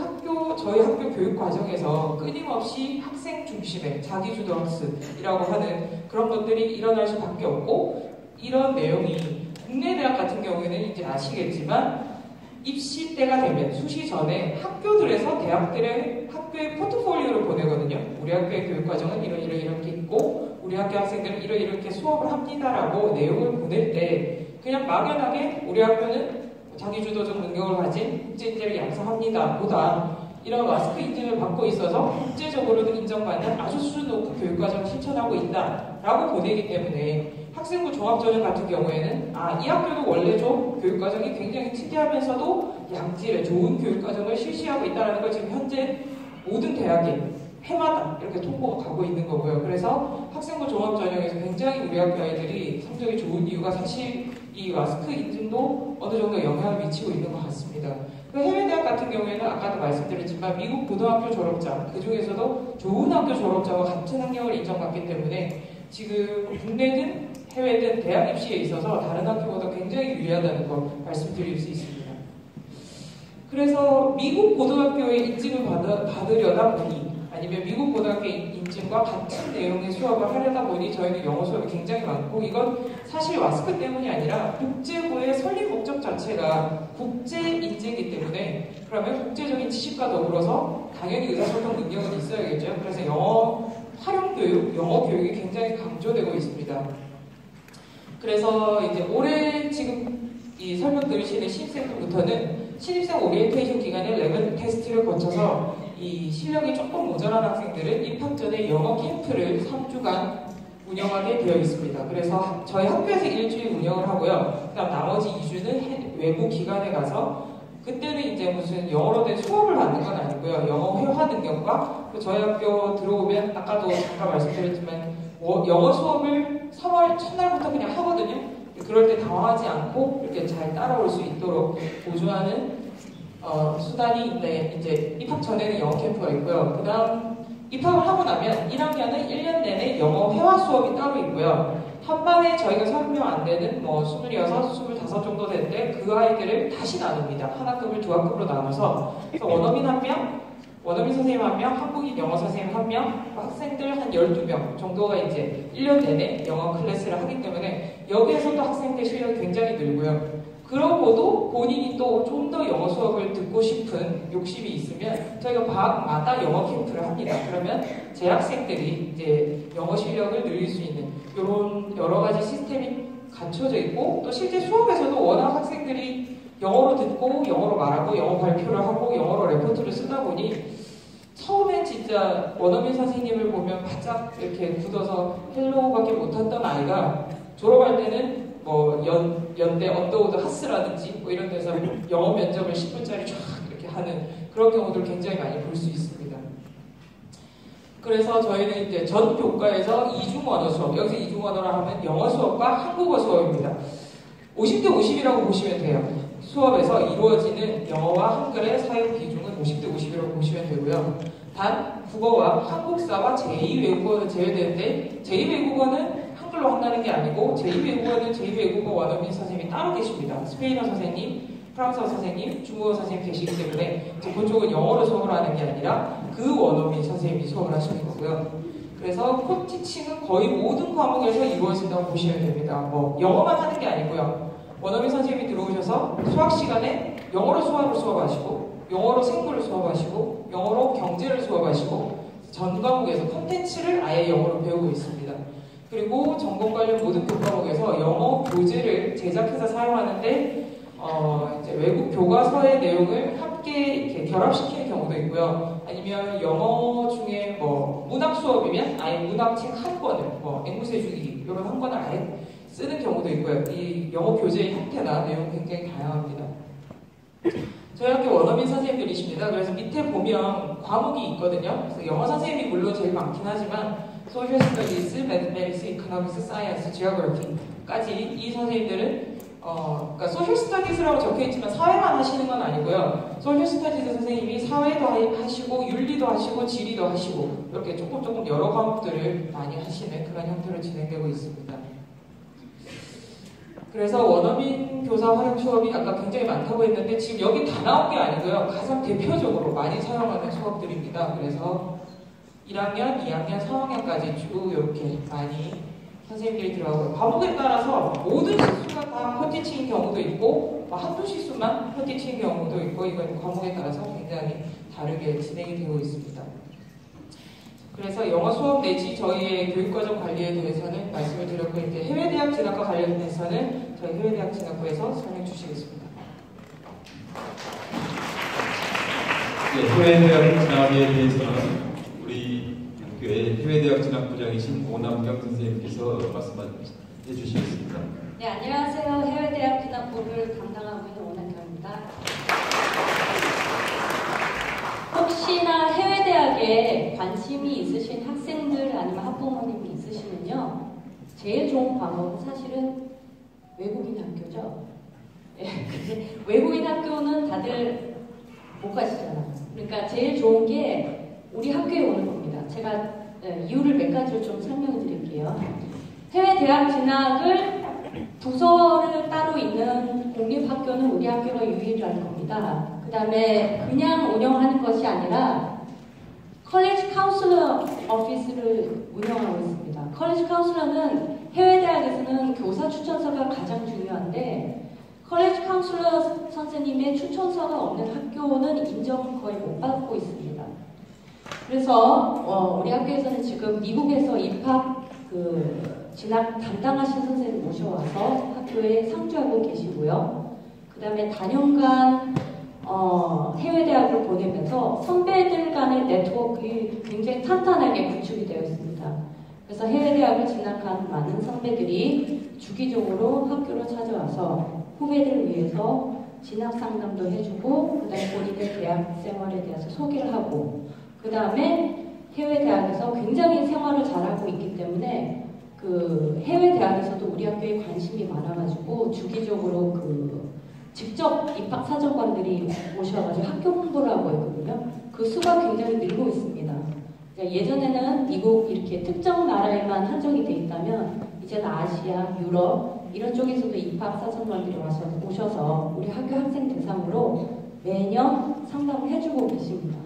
저희 학교 교육 과정에서 끊임없이 학생 중심의 자기주도 학습이라고 하는 그런 것들이 일어날 수밖에 없고, 이런 내용이 국내 대학 같은 경우에는 이제 아시겠지만 입시 때가 되면 수시 전에 학교들에서 대학들의 학교의 포트폴리오를 보내거든요. 우리 학교의 교육과정은 이렇게 있고, 우리 학교 학생들은 이렇게 수업을 합니다라고 내용을 보낼 때 그냥 막연하게 우리 학교는 자기주도적 능력을 가진 국제인재를 양성합니다 보다, 이런 마스크 인증을 받고 있어서 국제적으로도 인정받는 아주 수준 높은 교육과정을 실천하고 있다라고 보내기 때문에, 학생부 종합전형 같은 경우에는 이 학교도 원래 좀 교육과정이 굉장히 특이하면서도 양질의 좋은 교육과정을 실시하고 있다는 걸 지금 현재 모든 대학에 해마다 이렇게 통보가 가고 있는 거고요. 그래서 학생부 종합전형에서 굉장히 우리 학교 아이들이 성적이 좋은 이유가 사실 이 마스크 인증도 어느 정도 영향을 미치고 있는 것 같습니다. 해외 대학 같은 경우에는 아까도 말씀드렸지만 미국 고등학교 졸업자, 그 중에서도 좋은 학교 졸업자와 같은 학력을 인정받기 때문에 지금 국내든 해외든 대학 입시에 있어서 다른 학교보다 굉장히 유리하다는 걸 말씀드릴 수 있습니다. 그래서 미국 고등학교의 인증을 받으려다 보니 아니면 미국 고등학교 인증과 같은 내용의 수업을 하려다 보니 저희는 영어 수업이 굉장히 많고 이건 사실 와스크 때문이 아니라 국제부의 설립 목적 자체가 국제 인증이기 때문에 그러면 국제적인 지식과 더불어서 당연히 의사소통 능력은 있어야겠죠. 그래서 영어 활용 교육, 영어 교육이 굉장히 강조되고 있습니다. 그래서 이제 올해 지금 이 설명 들으시는 신입생들부터는 신입생 오리엔테이션 기간에 레벨 테스트를 거쳐서 이 실력이 조금 모자란 학생들은 입학 전에 영어 캠프를 3주간 운영하게 되어 있습니다. 그래서 저희 학교에서 일주일 운영을 하고요. 그다음 나머지 2주는 외부 기관에 가서 그때는 이제 무슨 영어로 된 수업을 받는 건 아니고요. 영어 회화 능력과 저희 학교 들어오면 아까도 잠깐 말씀드렸지만 영어 수업을 3월 첫날부터 그냥 하거든요. 그럴 때 당황하지 않고 이렇게 잘 따라올 수 있도록 보조하는 수단이 있네. 이제 입학 전에는 영어 캠프가 있고요. 그 다음 입학을 하고 나면 1학년은 1년 내내 영어 회화 수업이 따로 있고요. 한 반에 저희가 설명 안 되는 뭐 26, 25 정도 되는데 그 아이들을 다시 나눕니다. 한 학급을 두 학급으로 나눠서 그래서 원어민 한 명, 원어민 선생님 한 명, 한국인 영어 선생님 한 명, 학생들 한 12명 정도가 이제 1년 내내 영어 클래스를 하기 때문에 여기에서도 학생들 실력이 굉장히 늘고요. 그러고도 본인이 또 좀 더 영어 수업을 듣고 싶은 욕심이 있으면 저희가 방학마다 영어 캠프를 합니다. 그러면 제 학생들이 이제 영어 실력을 늘릴 수 있는 이런 여러 가지 시스템이 갖춰져 있고 또 실제 수업에서도 워낙 학생들이 영어로 듣고 영어로 말하고 영어 발표를 하고 영어로 레포트를 쓰다 보니 처음엔 진짜 원어민 선생님을 보면 바짝 이렇게 굳어서 헬로우밖에 못했던 아이가 졸업할 때는 뭐 연대 언더우드 하스라든지 뭐 이런 데서 영어 면접을 10분짜리 쫙 이렇게 하는 그런 경우들 굉장히 많이 볼 수 있습니다. 그래서 저희는 이제 전 교과에서 이중 언어 수업, 여기서 이중 언어라 하면 영어 수업과 한국어 수업입니다. 50대 50이라고 보시면 돼요. 수업에서 이루어지는 영어와 한글의 사용 비중은 50대 50이라고 보시면 되고요. 단 국어와 한국사와 제2외국어는 제외되는데 제2외국어는 한글로 한다는 게 아니고 제2외국어는 제2외국어 원어민 선생님이 따로 계십니다. 스페인어 선생님, 프랑스어 선생님, 중국어 선생님 계시기 때문에 그쪽은 영어로 수업을 하는 게 아니라 그 원어민 선생님이 수업을 하시는 거고요. 그래서 코티칭은 거의 모든 과목에서 이루어진다고 보시면 됩니다. 뭐 영어만 하는 게 아니고요. 원어민 선생님이 들어오셔서 수학 시간에 영어로 수학을 수업하시고 영어로 생물을 수업하시고 영어로 경제를 수업하시고 전 과목에서 콘텐츠를 아예 영어로 배우고 있습니다. 그리고 전공 관련 모든 교과목에서 영어 교재를 제작해서 사용하는데 이제 외국 교과서의 내용을 함께 이렇게 결합시키는 경우도 있고요. 아니면 영어 중에 뭐 문학 수업이면 아예 문학책 한 권을 뭐 앵무새 주기 이런 한 권을 아예 쓰는 경우도 있고요. 이 영어 교재의 형태나 내용은 굉장히 다양합니다. 저희 학교 원어민 선생님들이십니다. 그래서 밑에 보면 과목이 있거든요. 그래서 영어 선생님이 물론 제일 많긴 하지만 소셜 스터디스, 매스매틱스, 이코노믹스, 사이언스, 지오그래피까지 이 선생님들은 그러니까 소셜 스터디스라고 적혀있지만 사회만 하시는 건 아니고요. 소셜 스터디스 선생님이 사회도 하시고 윤리도 하시고 지리도 하시고 이렇게 조금 여러 과목들을 많이 하시는 그런 형태로 진행되고 있습니다. 그래서 원어민 교사 활용 수업이 아까 굉장히 많다고 했는데 지금 여기 다 나온 게 아니고요. 가장 대표적으로 많이 사용하는 수업들입니다. 그래서 1학년, 2학년, 3학년까지 쭉 이렇게 많이 선생님들이 들어가고요. 과목에 따라서 모든 시수가 다 컷티칭인 경우도 있고 한두 시수만 컷티칭인 경우도 있고 이건 과목에 따라서 굉장히 다르게 진행이 되고 있습니다. 그래서 영어 수업 내지 저희의 교육과정 관리에 대해서는 말씀을 드렸고 이제 해외대학 진학과 관련해서는 저희 해외대학 진학부에서 설명 주시겠습니다. 네, 해외대학 진학에 대해서는 우리 학교의 해외대학 진학부장이신 오남경 선생님께서 말씀해 주시겠습니다. 네, 안녕하세요. 해외대학 진학부를 담당하고 있는 오남경입니다. 혹시나 해외대학에 관심이 있으신 학생들 아니면 학부모님이 있으시면요. 제일 좋은 과목은 사실은 외국인 학교죠. 외국인 학교는 다들 못 가시잖아요. 그러니까 제일 좋은 게 우리 학교에 오는 겁니다. 제가 이유를 몇 가지를 좀 설명해 드릴게요. 해외대학 진학을 부서를 따로 있는 공립학교는 우리 학교가 유일할 겁니다. 다음에 그냥 운영하는 것이 아니라 컬리지 카운슬러 오피스를 운영하고 있습니다. 컬리지 카운슬러는 해외 대학에서는 교사 추천서가 가장 중요한데 컬리지 카운슬러 선생님의 추천서가 없는 학교는 인정을 거의 못 받고 있습니다. 그래서 우리 학교에서는 지금 미국에서 입학 진학 담당하신 선생님 모셔와서 학교에 상주하고 계시고요. 그 다음에 단연간 해외 대학을 보내면서 선배들 간의 네트워크가 굉장히 탄탄하게 구축이 되어 있습니다. 그래서 해외 대학을 진학한 많은 선배들이 주기적으로 학교로 찾아와서 후배들을 위해서 진학 상담도 해주고, 그 다음에 본인의 대학 생활에 대해서 소개를 하고, 그 다음에 해외 대학에서 굉장히 생활을 잘하고 있기 때문에 해외 대학에서도 우리 학교에 관심이 많아가지고 주기적으로 직접 입학 사정관들이 오셔가지고 학교 홍보를 하고 있거든요. 그 수가 굉장히 늘고 있습니다. 예전에는 미국 이렇게 특정 나라에만 한정이 돼 있다면 이제는 아시아, 유럽 이런 쪽에서도 입학 사정관들이 오셔서 우리 학교 학생 대상으로 매년 상담을 해주고 계십니다.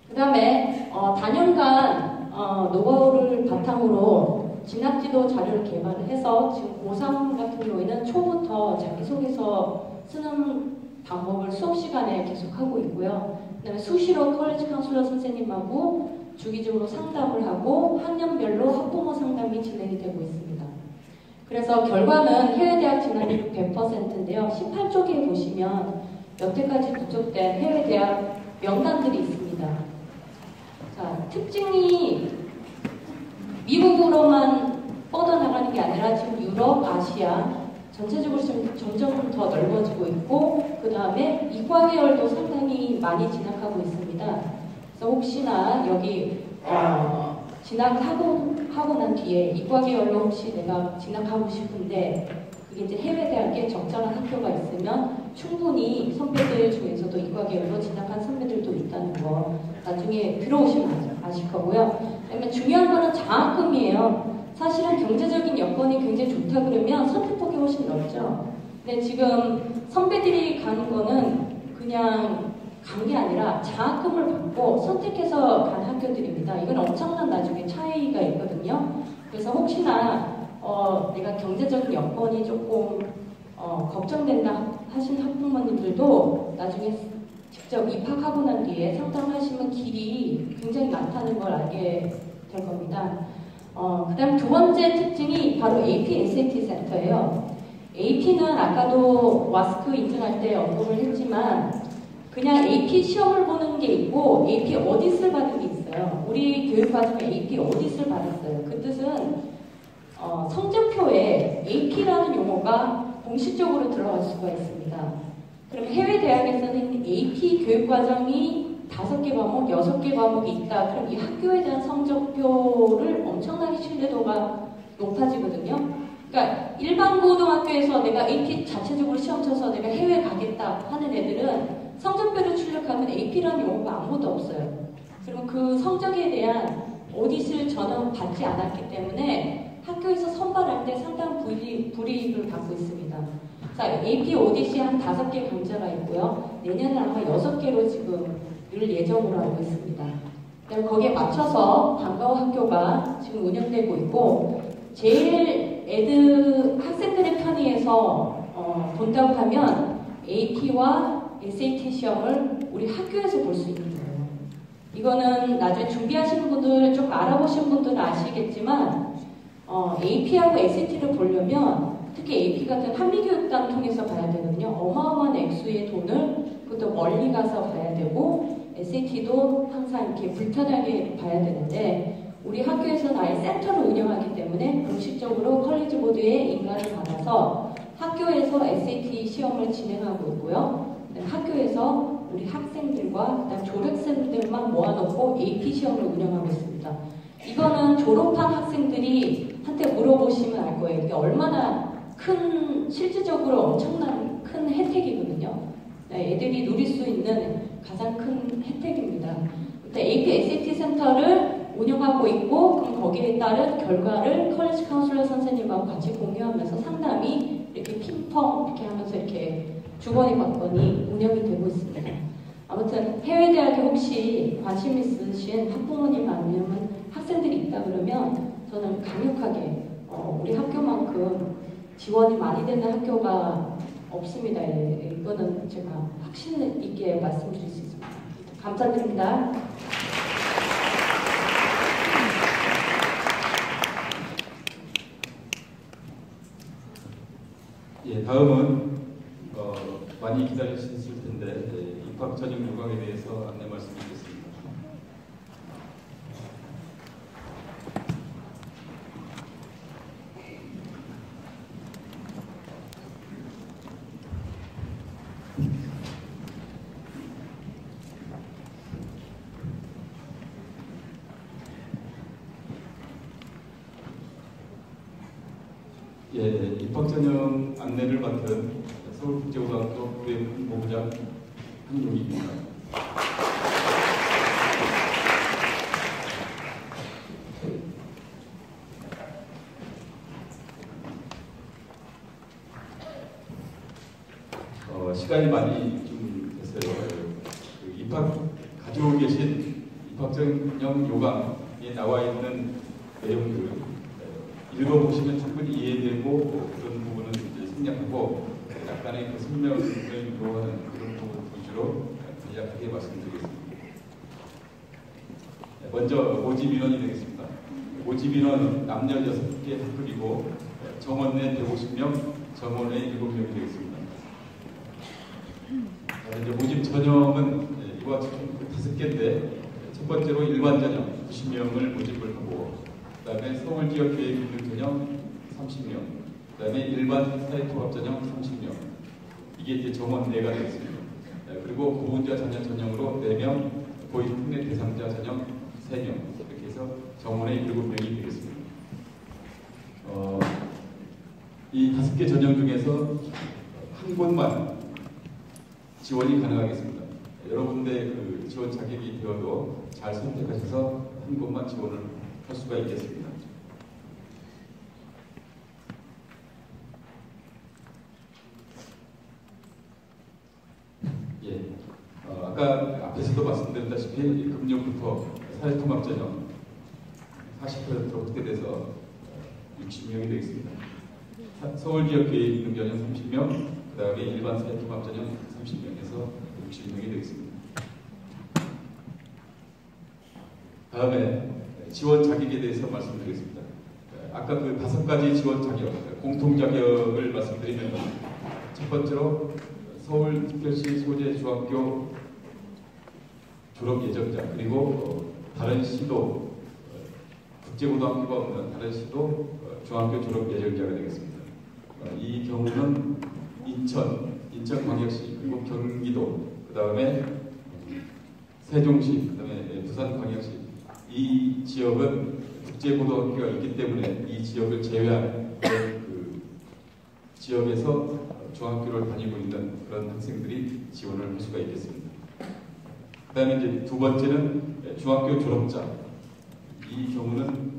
그 다음에 단연간 노하우를 바탕으로 진학지도 자료를 개발을 해서 지금 고3 같은 경우에는 초부터 자기소개서 쓰는 방법을 수업 시간에 계속 하고 있고요. 그 다음에 수시로 컬리지 카운슬러 선생님하고 주기적으로 상담을 하고 학년별로 학부모 상담이 진행이 되고 있습니다. 그래서 결과는 해외 대학 진학률 100%인데요. 18쪽에 보시면 여태까지 누적된 해외 대학 명단들이 있습니다. 자, 특징이 미국으로만 뻗어나가는 게 아니라 지금 유럽, 아시아 전체적으로 지금 점점 더 넓어지고 있고, 그 다음에 이과 계열도 상당히 많이 진학하고 있습니다. 그래서 혹시나 여기 진학하고 난 뒤에 이과 계열로 혹시 내가 진학하고 싶은데 그게 이제 해외 대학에 적절한 학교가 있으면 충분히 선배들 중에서도 이과 계열로 진학한 선배들도 있다는 거 나중에 들어오시면 아실 거고요. 그다음에 중요한 거는 장학금이에요. 사실은 경제적인 여건이 굉장히 좋다 그러면 선택폭이 훨씬 넓죠. 근데 지금 선배들이 가는 거는 그냥 간 게 아니라 장학금을 받고 선택해서 간 학교들입니다. 이건 엄청난 나중에 차이가 있거든요. 그래서 혹시나 내가 경제적인 여건이 조금 걱정된다 하신 학부모님들도 나중에 직접 입학하고 난 뒤에 상담하시면 길이 굉장히 많다는 걸 알게 될 겁니다. 그 다음 두 번째 특징이 바로 AP SAT 센터예요. AP는 아까도 와스크 인증할 때 언급을 했지만 그냥 AP 시험을 보는 게 있고 AP 어디스를 받은 게 있어요. 우리 교육과정에 AP 어디스를 받았어요. 그 뜻은 성적표에 AP라는 용어가 공식적으로 들어갈 수가 있습니다. 그럼 해외 대학에서는 AP 교육과정이 5개 과목, 6개 과목이 있다. 그럼 이 학교에 대한 성적표를 엄청나게 신뢰도가 높아지거든요. 그러니까 일반 고등학교에서 내가 AP 자체적으로 시험 쳐서 내가 해외 가겠다 하는 애들은 성적표를 출력하면 AP라는 용어가 아무것도 없어요. 그럼 그 성적에 대한 오디트를 전혀 받지 않았기 때문에 학교에서 선발할 때 상당한 불이익을 받고 있습니다. 자, AP 오디시 한 5개 강좌가 있고요. 내년에 아마 6개로 지금 늘 예정으로 알고 있습니다. 그다음에 거기에 맞춰서 방과후 학교가 지금 운영되고 있고 제일 학생들의 편의에서 본다고 하면 AP와 SAT 시험을 우리 학교에서 볼 수 있는 거예요. 이거는 나중에 준비하시는 분들 좀 알아보신 분들은 아시겠지만 AP하고 SAT를 보려면 특히 AP 같은 한미교육단 통해서 봐야 되거든요. 어마어마한 액수의 돈을 그것도 멀리 가서 봐야 되고 SAT도 항상 이렇게 불편하게 봐야 되는데 우리 학교에서는 아예 센터를 운영하기 때문에 공식적으로 컬리지 보드에 인가를 받아서 학교에서 SAT 시험을 진행하고 있고요. 학교에서 우리 학생들과 그다음 졸업생들만 모아놓고 AP 시험을 운영하고 있습니다. 이거는 졸업한 학생들이 한테 물어보시면 알 거예요. 이게 얼마나 실질적으로 엄청난 큰 혜택이거든요. 애들이 누릴 수 있는 가장 큰 혜택입니다. AP SAT 센터를 운영하고 있고 그럼 거기에 따른 결과를 컬리지 카운슬러 선생님하고 같이 공유하면서 상담이 이렇게 핑퐁 이렇게 하면서 이렇게 두 번이 봤더니 운영이 되고 있습니다. 아무튼 해외 대학에 혹시 관심 있으신 학부모님 아니면 학생들이 있다 그러면 저는 강력하게 우리 학교만큼 지원이 많이 되는 학교가 없습니다. 이거는 제가 확신 있게 말씀드릴 수 있습니다. 감사드립니다. 예, 다음은 많이 기다리셨을 텐데 입학 전형 요강에 대해서 안내 말씀드리겠습니다. 예, 입학 전형 안내를 맡은 서울국제고등학교 교육본부장 한용희입니다. 시간이 많이 좀 됐어요. 입학 가지고 계신 입학 전형 요강에 나와 있는 내용들 읽어보시면 충분히 이해되고 그런 부분은 이제 생략하고 약간의 그 설명을 요하는 그런 부분 위주로 간략하게 말씀드리겠습니다. 먼저 모집 인원이 되겠습니다. 모집 인원은 남녀 6개 학급이고 정원 내 150명, 정원 내 7명이 되겠습니다. 이제 모집 전형은 이와 같이 5개인데 첫 번째로 일반 전형 90명을 모집을 하고 그 다음에 서울지역계획인력 전형 30명, 그 다음에 일반 사회통합 전형 30명, 이게 이제 정원 4가 되겠습니다. 그리고 고분자 자녀 전형으로 4명, 고위훈련 대상자 전형 3명, 이렇게 해서 정원에 7명이 되겠습니다. 이 5개 전형 중에서 한 곳만 지원이 가능하겠습니다. 여러 군데 그 지원 자격이 되어도 잘 선택하셔서 한 곳만 지원을 할 수가 있겠습니다. 예, 아까 앞에서도 말씀드렸다시피 금년부터 사회통합 전형 40%로 확대돼서 60명이 되겠습니다. 서울지역계획인력 전형 30명, 그 다음에 일반 사회통합 전형 30명에서 60명이 되겠습니다. 다음에 지원 자격에 대해서 말씀드리겠습니다. 아까 그 5가지 지원 자격, 공통 자격을 말씀드리면 첫 번째로 서울특별시 소재 중학교 졸업 예정자, 그리고 다른 시도 국제고등학교가 없는 다른 시도 중학교 졸업 예정자가 되겠습니다. 이 경우는 인천광역시, 그리고 경기도, 그 다음에 세종시, 그 다음에 부산광역시, 이 지역은 국제고등학교가 있기 때문에 이 지역을 제외한 그 지역에서 중학교를 다니고 있는 그런 학생들이 지원을 할 수가 있겠습니다. 그 다음에 이제 두 번째는 중학교 졸업자. 이 경우는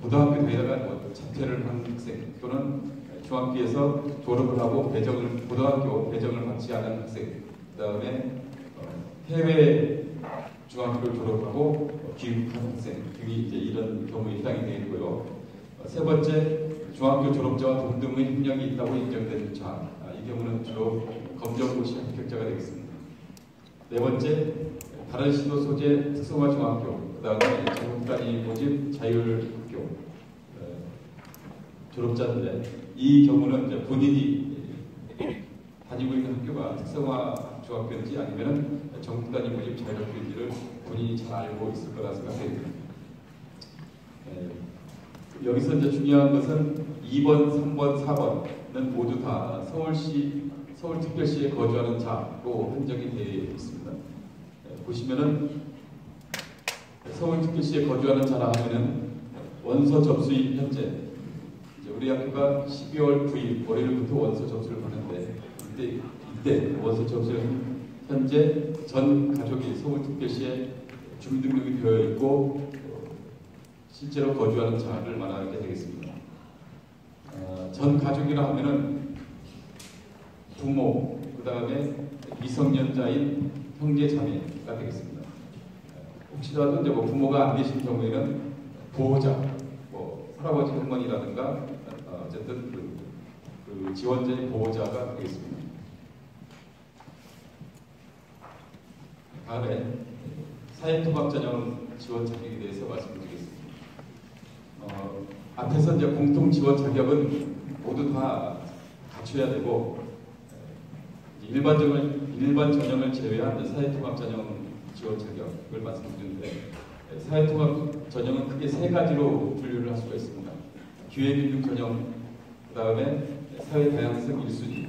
고등학교 다니다가 자퇴를 한 학생 또는 중학교에서 졸업을 하고 고등학교 배정을 받지 않은 학생, 그 다음에 해외 중학교를 졸업하고 귀국한 학생 등이 이제 이런 경우에 해당이 되고요. 세 번째, 중학교 졸업자와 동등의 협력이 있다고 인정된 자. 이 경우는 주로 검정고시 합격자가 되겠습니다. 네 번째, 다른 시도 소재 특성화 중학교, 그 다음에 전국 단위 모집 자율학교 졸업자인데 이 경우는 이제 본인이 다니고 있는 학교가 특성화 중학교인지 아니면 전국 단위 모집 자율학교인지를 본인이 잘 알고 있을 거라 생각됩니다. 여기서 이제 중요한 것은 2번, 3번, 4번은 모두 다 서울특별시에 거주하는 자로 한정이 되어 있습니다. 보시면은 서울특별시에 거주하는 자라 하면은 원서 접수인 현재 우리 학교가 12월 9일 월요일부터 원서 접수를 하는데 이때 원서 접수는 현재 전 가족이 서울특별시에 주민등록이 되어 있고 실제로 거주하는 자를 말하게 되겠습니다. 전 가족이라 하면은 부모, 그 다음에 미성년자인 형제 자매가 되겠습니다. 혹시라도 이제 뭐 부모가 안 계신 경우에는 보호자, 뭐 할아버지 할머니라든가 어쨌든 그 지원자인 보호자가 되겠습니다. 다음에 사회통합전형 지원 자격에 대해서 말씀드리겠습니다. 앞에서 이제 공통 지원 자격은 모두 다 갖춰야 되고 일반 전형을 제외한 사회통합 전형 지원 자격을 말씀드리는데 사회통합 전형은 크게 세 가지로 분류를 할 수가 있습니다. 기회균등 전형, 그 다음에 사회다양성 1순위,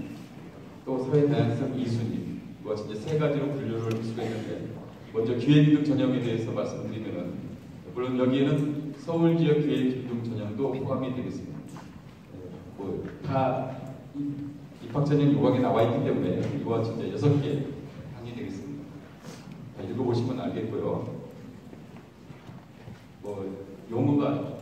또 사회다양성 2순위, 이와 이제 세 가지로 분류를 할 수가 있는데 먼저 기회균등 전형에 대해서 말씀드리면은 물론 여기에는 서울 지역 기회균등 전형도 포함이 되겠습니다. 다 입학 전형 요강에 나와 있기 때문에 이와 이제 6개 항이 되겠습니다. 읽어보시면 알겠고요. 용어가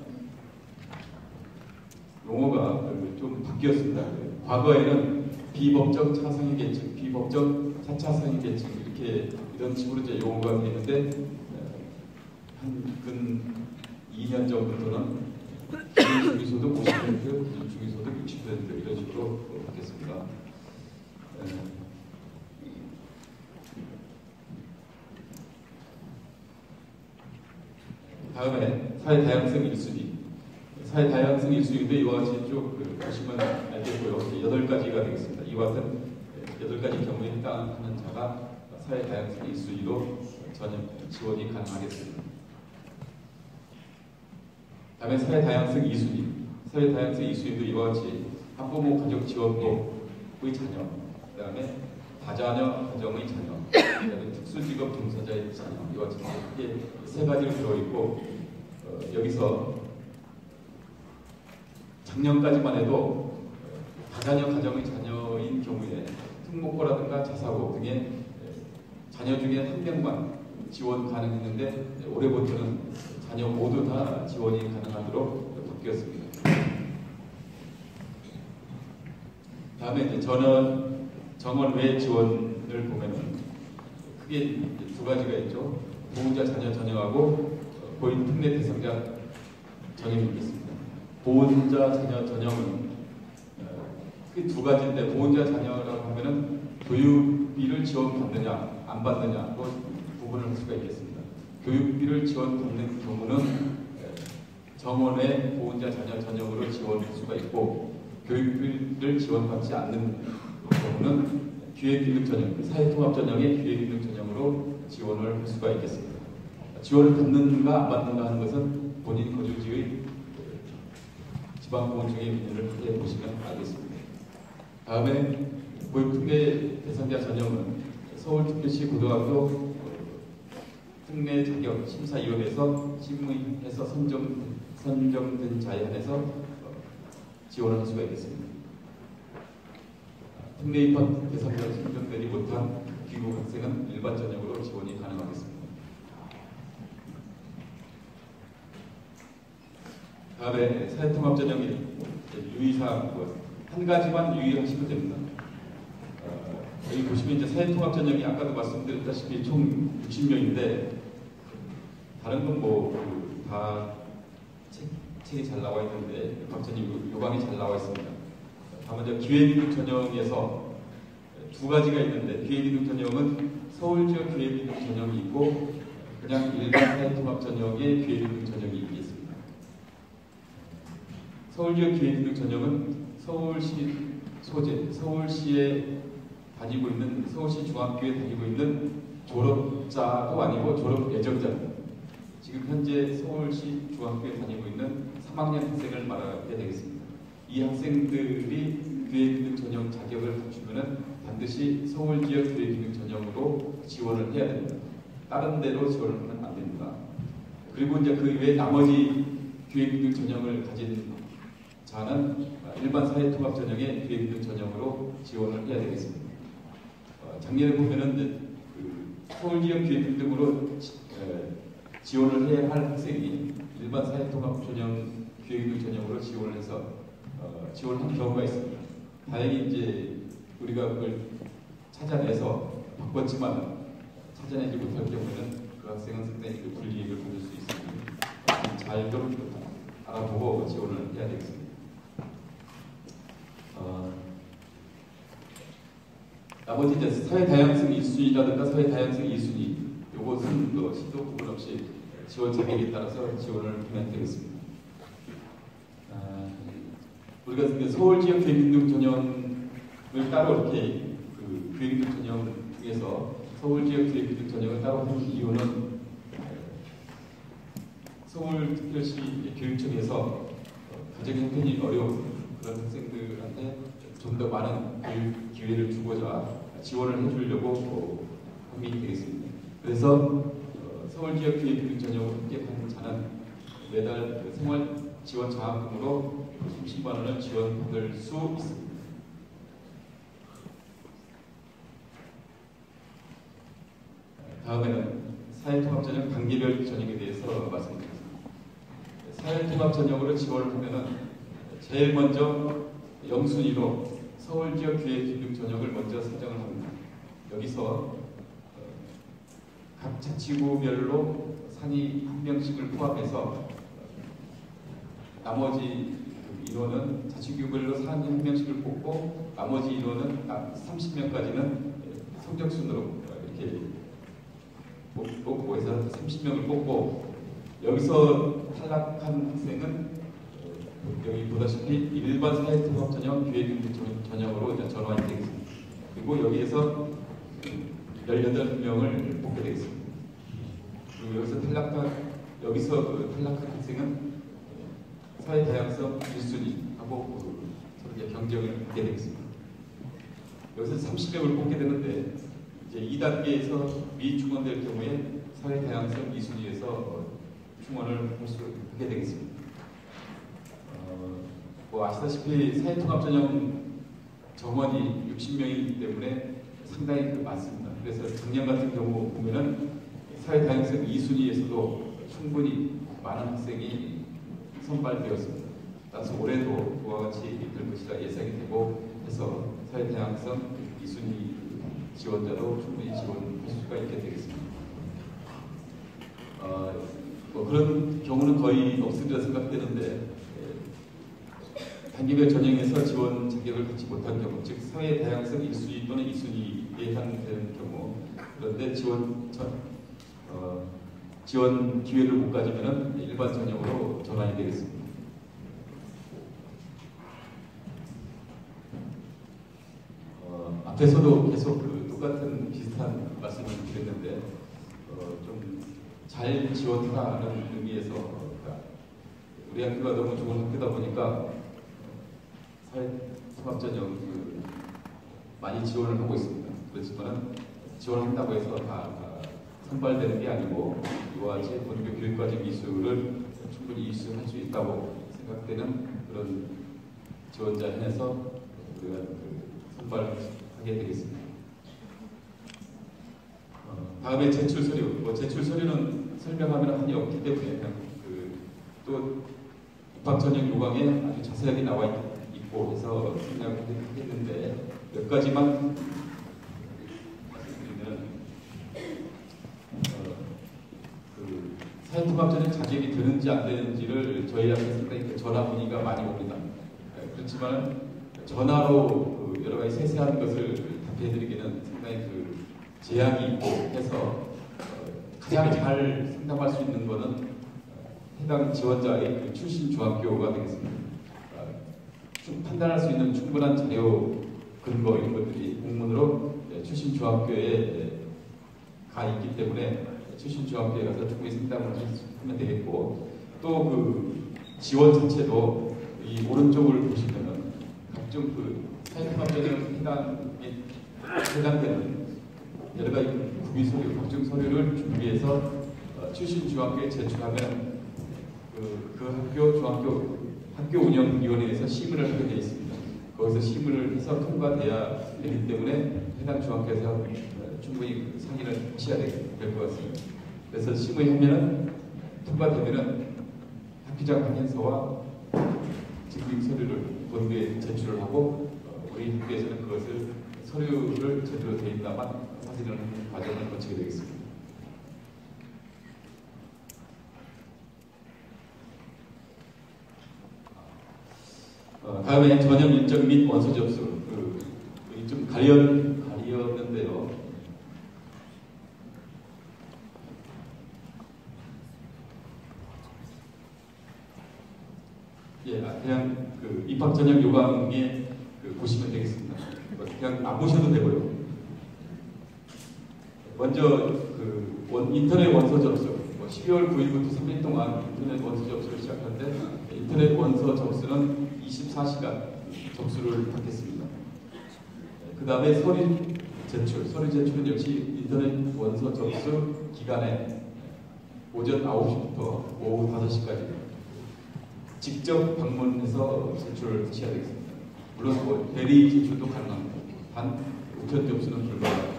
좀 바뀌었습니다. 과거에는 비법적 차상위 계층, 비법적 차차상위 계층 이런 식으로 이제 용어가 되는데 근 2년 전부터는 기준 중위소득 50%, 기준 중위소득 60% 이런 식으로 바뀌었습니다. 다음에 사회다양성 1순위. 사회다양성 1순위도 이와 같이 쭉 보시면 알겠고요. 8가지가 되겠습니다. 이와 같은 8가지 경우에 해당하는 자가 사회다양성 1순위로 전형 지원이 가능하겠습니다. 다음에 사회다양성 2순위. 사회다양성 2순위도 이와 같이 한부모 가족지원법의 자녀, 그 다음에 다자녀 가정의 자녀, 그 다음에 특수직업 종사자의 자녀, 이와 같이 크게 세 가지로 들어있고 여기서 작년까지만 해도 다자녀 가정의 자녀인 경우에 특목고라든가 자사고 등의 자녀 중에 한 명만 지원 가능했는데 올해부터는 자녀 모두 다 지원이 가능하도록 바뀌었습니다. 다음에 이제 정원 외 지원을 보면은 크게 2가지가 있죠. 보훈자 자녀 전형하고 고인 특례 대상자 전형이 있습니다. 보훈자 자녀 전형은 크게 2가지인데 보훈자 자녀라고 하면은 교육비를 지원받느냐 안 받느냐 구분을 할 수가 있겠습니다. 교육비를 지원받는 경우는 정원의 보훈자 자녀 전형으로 지원할 수가 있고 교육비를 지원받지 않는 경우는 기회균등 전형, 사회통합 전형의 기회균등 전형으로 지원을 할 수가 있겠습니다. 지원을 받는가 안 받는가 하는 것은 본인 거주지의 지방보훈청의 문의를 크게 보시면 알겠습니다. 다음에 보육특례 대상자 전형은 서울특별시 고등학교 특례 자격 심사위원회에서 심의해서 선정된 자에 한해서 지원을 할 수가 있겠습니다. 특례 입학 대상자로 선정되지 못한 귀국 학생은 일반 전형으로 지원이 가능하겠습니다. 다음에 사회통합 전형의 유의사항 한 가지만 유의하시면 됩니다. 여기 보시면 이제 사회통합 전형이 아까도 말씀드렸다시피 총 60명인데 다른 건 뭐 다 책이 잘 나와 있는데 박전님 요강이 잘 나와 있습니다. 다만 기회균등 전형에서 2가지가 있는데 기회균등 전형은 서울지역 기회균등 전형이 있고 그냥 일반 사회통합 전형의 기회균등 전형이 있습니다. 서울지역 기회균등 전형은 서울시 소재, 서울시에 다니고 있는 서울시 중학교에 다니고 있는 졸업자도 아니고 졸업 예정자입니다. 지금 현재 서울시 중학교에 다니고 있는 3학년 학생을 말하게 되겠습니다. 이 학생들이 기회균등 전형 자격을 갖추면은 반드시 서울지역 기회균등 전형으로 지원을 해야 됩니다. 다른 데로 지원을 하면 안 됩니다. 그리고 이제 그 외 나머지 기회균등 전형을 가진 자는 일반 사회통합 전형의 기회균등 전형으로 지원을 해야 되겠습니다. 작년에 보면은 이제 서울지역 기회균등으로 지원을 해야 할 학생이 일반 사회통합 전형 기회균등 전형으로 지원을 해서 지원한 경우가 있습니다. 다행히 이제 우리가 그걸 찾아내서 바꿨지만 찾아내지 못할 경우에는 그 학생은 상당히 그 불이익을 받을 수 있으니 잘 좀 알아보고 지원을 해야 되겠습니다. 나머지 이제 사회 다양성 1순위라든가 사회 다양성 2순위 이것은 뭐 시도 구분 없이 지원 자격에 따라서 지원을 하면 되겠습니다. 우리가 서울 지역 교육인력 전형을 따로 이렇게 그 교육인력 전형 중에서 서울 지역 교육인력 전형을 따로 하는 이유는 서울특별시 교육청에서 가정 형편이 어려운 그런 학생들한테 좀 더 많은 교육 기회를 주고자 지원을 해주려고 함이 되겠습니다. 그래서 서울 지역 교육인력 전형을 함께 하는 자는 매달 생활 지원 장학금으로 30만 원을 지원받을 수 있습니다. 다음에는 사회통합전형 단계별 전형에 대해서 말씀드리겠습니다. 사회통합전형으로 지원을 하면은 제일 먼저 0순위로 서울지역교육인력 전형을 먼저 선정을 합니다. 여기서 각 자치구별로 상위 한 명씩을 포함해서 나머지 인원은 자치구별로 상위 한 명씩을 뽑고 나머지 인원은 30명까지는 성적순으로 이렇게 뽑고 해서 30명을 뽑고 여기서 탈락한 학생은 여기 보다시피 일반 사회통합전형 교육인력 전형으로 전환이 되겠습니다. 그리고 여기에서 18명을 뽑게 되겠습니다. 그리고 여기서 탈락한 학생은 사회 다양성 1순위하고 서로 이제 경쟁을 하게 되겠습니다. 여기서 30명을 뽑게 되는데 이제 2단계에서 미충원될 경우에 사회 다양성 2순위에서 충원을 하게 되겠습니다. 뭐 아시다시피 사회통합전형 정원이 60명이기 때문에 상당히 많습니다. 그래서 작년 같은 경우 보면은 사회다양성 2순위에서도 충분히 많은 학생이 선발되었습니다. 따라서 올해도 그와 같이 될 것이라 예상이 되고 해서 사회다양성 2순위 지원자도 충분히 지원할 수가 있게 되겠습니다. 뭐 그런 경우는 거의 없으리라 생각되는데 단계별 전형에서 지원 자격을 갖지 못한 경우, 즉 사회 다양성 1순위 또는 2순위에 해당되는 경우, 그런데 지원 기회를 못 가지면 일반 전형으로 전환이 되겠습니다. 앞에서도 계속 똑같은 비슷한 말씀을 드렸는데 좀 잘 지원하라는 의미에서 우리 학교가 너무 좋은 학교다 보니까 사회통합전형 많이 지원을 하고 있습니다. 그렇지만 지원한다고 해서 다 선발되는 게 아니고 이와 같이 본교 교육과정 이수를 충분히 이수할 수 있다고 생각되는 그런 지원자 안에서 우리가 선발하게 되겠습니다. 다음에 제출 서류. 제출 서류는 설명하면 한이 없기 때문에 또 입학 전형 요강에 아주 자세하게 나와 있고 해서 생각했는데 몇 가지만 말씀드리면 사회통합전형 자격이 되는지 안 되는지를 저희한테 상당히 전화 문의가 많이 옵니다. 그렇지만 전화로 여러 가지 세세한 것을 답해드리기는 상당히 제약이 있고 해서 가장 잘 상담할 수 있는 것은 해당 지원자의 출신 중학교가 되겠습니다. 판단할 수 있는 충분한 자료 근거 이런 것들이 공문으로 출신 중학교에 가 있기 때문에 출신 중학교에 가서 충분히 상담을 하면 되겠고 또 지원 자체도 이 오른쪽을 보시면은 각종 사회통합전형 해당되는 여러 가지 구비 서류, 각종 서류를 준비해서 출신 중학교에 제출하면 학교 운영위원회에서 심의를 하게 되어 있습니다. 거기서 심의를 해서 통과돼야 되기 때문에 해당 중학교에서 충분히 상의를 하셔야 될 것 같습니다. 그래서 심의하면은 통과되면은 학기장 확인서와 증빙 서류를 본부에 제출을 하고 우리 학교에서는 그것을 서류를 제대로 되어 있나만 확인하는 과정을 거치게 되겠습니다. 다음에 전형 일정 및 원서 접수. 좀 가렸는데요. 예, 그냥 입학 전형 요강에 보시면 되겠습니다. 그냥 안 보셔도 되고요. 먼저 인터넷 원서 접수. 12월 9일부터 3일 동안 인터넷 원서 접수를 시작하는데 인터넷 원서 접수는 24시간 접수를 받겠습니다. 그 다음에 서류 제출은 역시 인터넷 원서 접수 기간에 오전 9시부터 오후 5시까지 직접 방문해서 제출을 하셔야 되겠습니다. 물론 대리 제출도 가능합니다. 단 우편 접수는 불가합니다.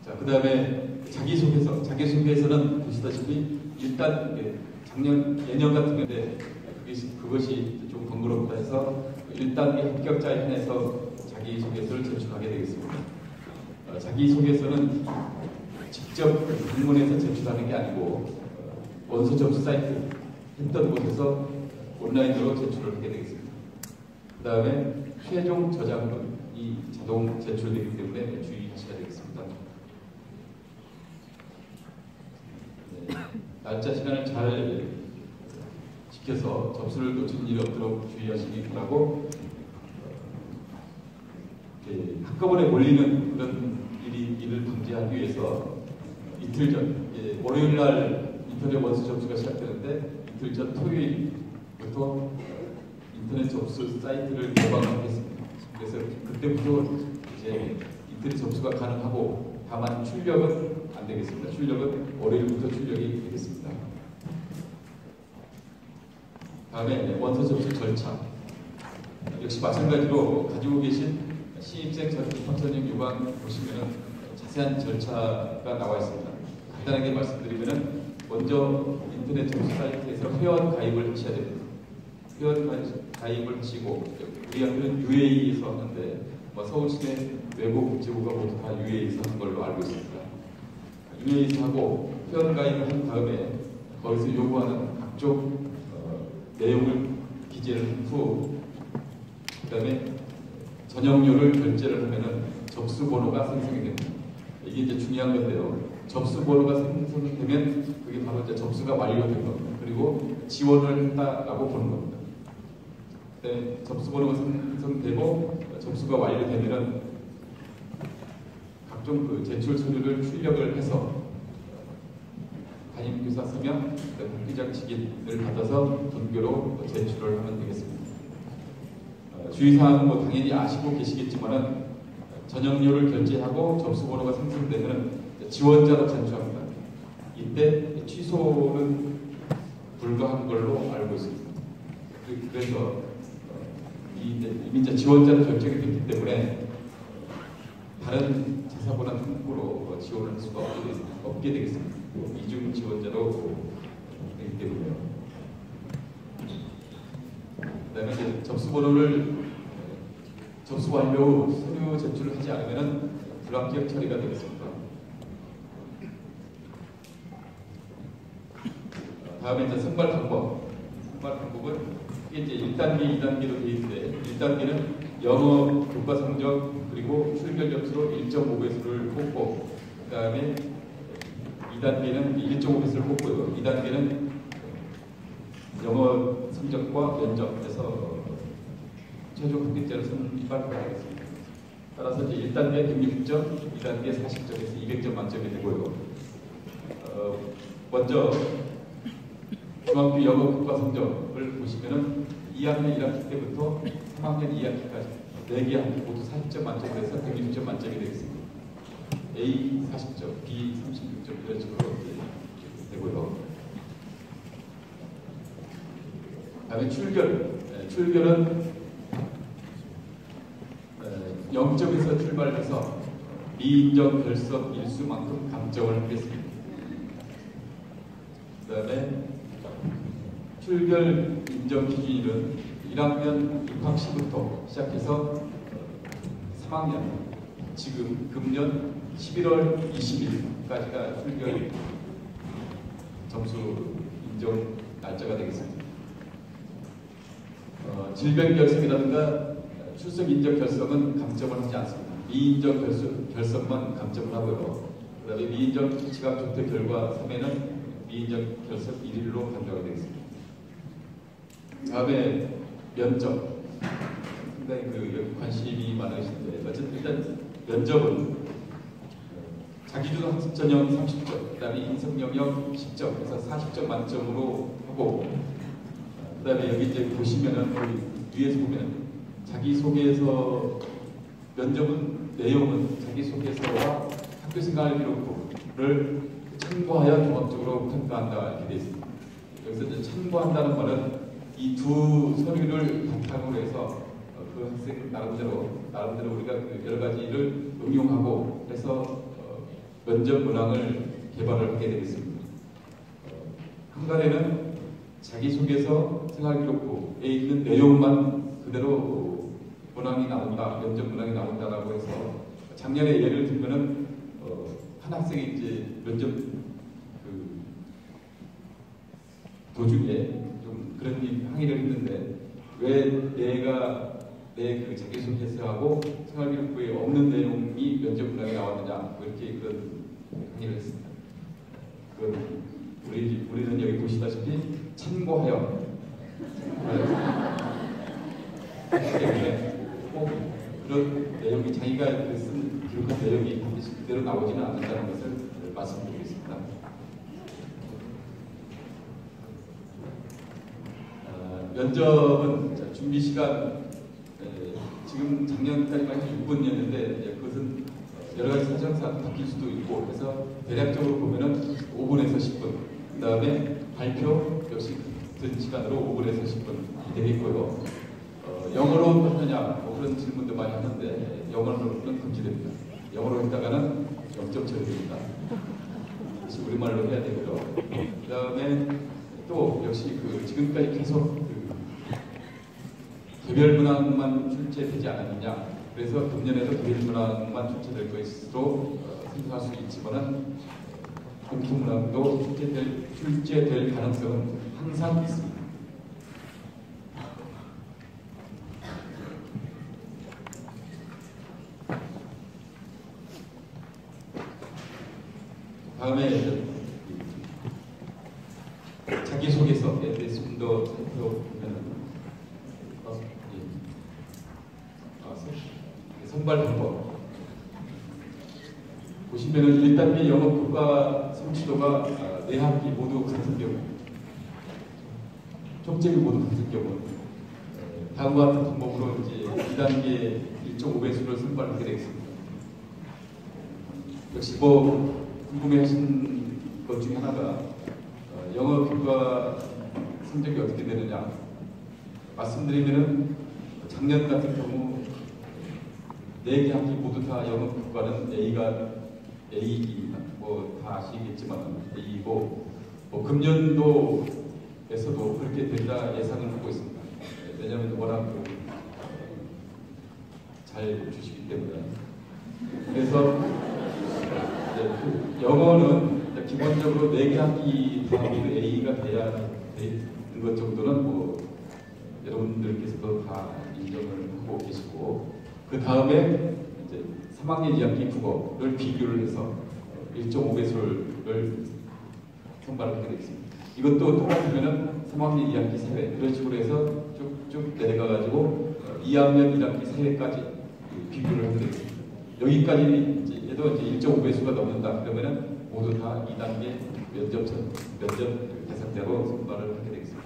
자, 그 다음에 자기소개서는 보시다시피 일단 예년 같은 건데 그것이 좀 번거롭다 해서 1단계 합격자에 한해서 자기소개서를 제출하게 되겠습니다. 자기소개서는 직접 방문해서 제출하는 게 아니고 원서 접수 사이트 했던 곳에서 온라인으로 제출을 하게 되겠습니다. 그 다음에 최종 저작물이 자동 제출되기 때문에 주의하셔야 되겠습니다. 네, 날짜 시간을 잘 지켜서 접수를 놓치는 일이 없도록 주의하시기 바라고 한꺼번에 몰리는 그런 일을 방지하기 위해서 이틀 전 월요일 날 인터넷 원서 접수가 시작되는데 이틀 전 토요일부터 인터넷 접수 사이트를 개방하겠습니다. 그래서 그때부터 이제 인터넷 접수가 가능하고 다만 출력은 안 되겠습니다. 출력은 월요일부터 출력이 되겠습니다. 다음에 원서 접수 절차. 역시 마찬가지로 가지고 계신 신입생 입학전형 요강 보시면은 자세한 절차가 나와 있습니다. 간단하게 말씀드리면은 먼저 인터넷 접수 사이트에서 회원 가입을 하셔야 됩니다. 회원 가입을 하시고 우리 학교는 UAE에서 하는데 서울시내 외고 국제부가 모두 다 UAE에서 하는 걸로 알고 있습니다. UAE에서 하고 회원 가입을 한 다음에 거기서 요구하는 각종 내용을 기재를 한 후 그다음에 전형료를 결제를 하면은 접수 번호가 생성이 됩니다. 이게 이제 중요한 건데요. 접수 번호가 생성되면 그게 바로 이제 접수가 완료된 겁니다. 그리고 지원을 했다라고 보는 겁니다. 그다음에 접수 번호가 생성되고 접수가 완료되면은 각종 제출 서류를 출력을 해서 담임교사 서명, 학기장 직인을 받아서 전교로 제출을 하면 되겠습니다. 주의사항은 당연히 아시고 계시겠지만은 전형료를 결제하고 접수번호가 생성되면 지원자로 간주합니다. 이때 취소는 불가한 걸로 알고 있습니다. 그래서 이미 이제 지원자로 결정이 됐기 때문에 다른 자사고나 학부로 지원을 할 수가 없게 되겠습니다. 이중 지원자로 되기 때문에요. 그다음에 이제 접수 완료 후 서류 제출을 하지 않으면 불합격 처리가 되겠습니다. 다음에 이제 선발 방법은 이게 이제 1단계, 2단계로 되어 있는데 1단계는 영어 교과 성적 그리고 출결 점수로 1.5배수를 뽑고 그다음에 2단계는 1.5배수를 뽑고요. 2단계는 영어 성적과 면접에서 최종 합격자를 선발하겠습니다. 따라서 이제 1단계 160점, 2단계 40점에서 200점 만점이 되고요. 먼저 중학교 영어 교과 성적을 보시면은 2학년 1학기 때부터 3학년 2학기까지 4개 학기 모두 40점 만점으로 해서 160점 만점이 되겠습니다. A 40점, B 36점 이런 식으로 되고요. 다음에 출결은 0점에서 출발해서 미인정 결석 일수만큼 감점을 하겠습니다. 그 다음에 출결 인정 기준일은 1학년 입학 시부터 시작해서 3학년, 지금 금년 11월 20일까지가 출결 점수 인정 날짜가 되겠습니다. 질병 결석이라든가 출석 인정 결석은 감점을 하지 않습니다. 미인정 결석만 감점을 하고요. 그 다음에 미인정 지각 조퇴 결과 3회는 미인정 결석 1일로 간주하게 되겠습니다. 다음에 면접. 상당히 관심이 많으신데, 어쨌든 일단 면접은 자기주도 학습 전형 30점, 그 다음에 인성 영역 10점, 그래서 40점 만점으로 하고, 그 다음에 여기 이제 보시면은, 위에서 보면, 자기소개서, 면접은 내용은 자기소개서와 학교생활 기록부를 참고하여 종합적으로 평가한다, 이렇게 되어 있습니다. 여기서 이제 참고한다는 말은 이 두 서류를 바탕으로 해서 그 학생 나름대로 우리가 그 여러 가지를 응용하고 해서 면접 문항을 개발을 하게 되겠습니다. 한간에는 자기소개서 생활기록부에 있는 내용만 그대로 문항이 나온다, 면접 문항이 나온다라고 해서 작년에 예를 들면은 한 학생이 이제 면접 도중에 좀 그런 항의를 했는데 왜 내가 내 그 자기소개서하고 생활기록부에 없는 내용이 면접 문항에 나왔느냐 이렇게 그런 항의를 했습니다. 우리는 여기 보시다시피 참고하여 때문에 꼭 그런 내용이 자기가 쓴 기록한 내용이 반드시 그대로 나오지는 않는다는 것을 말씀드리겠습니다. 면접은 준비 시간 지금 작년까지만 해도 6분이었는데 그것은 여러 가지 사정상 바뀔 수도 있고 그래서 대략적으로 보면은 5분에서 10분 그 다음에 발표 역시 같은 시간으로 5분에서 10분 되겠고요. 영어로 했느냐 뭐 그런 질문도 많이 하는데 영어로는 금지됩니다. 영어로 했다가는 0점 처리됩니다. 역시 우리말로 해야 되고요. 그 다음에 또 역시 지금까지 계속 개별 문항만 출제되지 않았느냐. 그래서 금년에도 개별 문항만 출제될 것으로 생각할 수 있지만은 공통 문항도 출제될 가능성은 항상 있습니다. 다음에 자기소개서에 대해서 좀 더 살펴보면 선발 방법 보시면은 1단계 영어 국가 성취도가 4학기 모두 같은 경우 총점이 모두 같은 경우 다음과 같은 방법으로 이제 2단계 1.5배수를 선발하게 되겠습니다. 역시 궁금해하신 것 중에 하나가 영어 국가 성적이 어떻게 되느냐 말씀드리면은 작년 같은 경우 4개 학기 모두 다 영어 국가는 A입니다. 뭐 다 아시겠지만 A이고 금년도에서도 그렇게 된다 예상을 하고 있습니다. 왜냐하면 워낙 잘 주시기 때문에 그래서 영어는 기본적으로 4개 학기 다 모두 A가 돼야 되는 것 정도는 여러분들께서도 다 인정을 하고 계시고 그 다음에 이제 3학년 2학기 국어를 비교를 해서 1.5배수를 선발하게 되겠습니다. 이것도 똑같으면은 3학년 2학기 사회 그런 식으로 해서 쭉쭉 내려가가지고 2학년 1학기 사회까지 비교를 하게 되겠습니다. 여기까지 얘도 이제 1.5배수가 넘는다 그러면은 모두 다 2단계 면접 대상자로 선발을 하게 되겠습니다.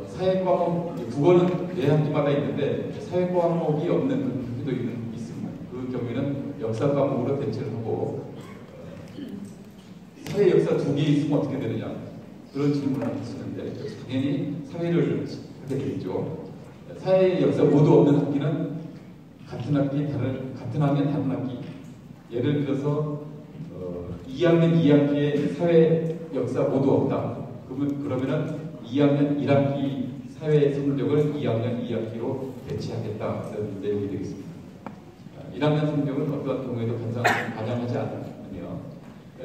사회과목, 국어는 4학기마다 있는데 사회과목이 없는 학기도 있습니다. 그 경우에는 역사 과목으로 대체를 하고 사회 역사 2개 있으면 어떻게 되느냐 그런 질문을 하시는데 당연히 사회를 하게 되겠죠. 사회 역사 모두 없는 학기는 같은 학기 같은 학년 다른 학기 예를 들어서 2 2학년 2학기에 사회 역사 모두 없다. 그러면은 2학년 1학기 사회 성적을 2학년 2학기로 배치하겠다. 이런 내용이 되겠습니다. 1학년 성적은 어떠한 경우에도 반영하지 않으며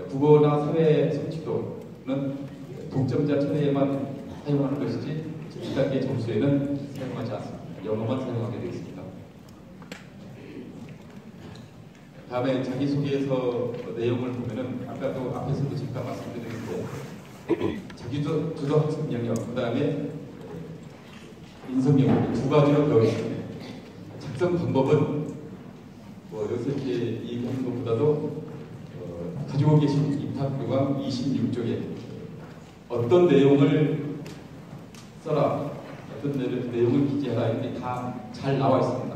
국어나 사회 성취도는 동점자 천회에만 사용하는 것이지 2단계 점수에는 사용하지 않습니다. 영어만 사용하게 되겠습니다. 다음에 자기소개서 내용을 보면은 아까도 앞에서도 잠깐 말씀드렸는데 자기주도 학습 영역, 그 다음에 인성 영역 두 가지로 되어 있습니다. 작성 방법은 여기서 이제 얘기하는 것보다도 가지고 계신 입학 교강 26쪽에 어떤 내용을 써라, 어떤 내용을 기재하라, 이렇게 다 잘 나와 있습니다.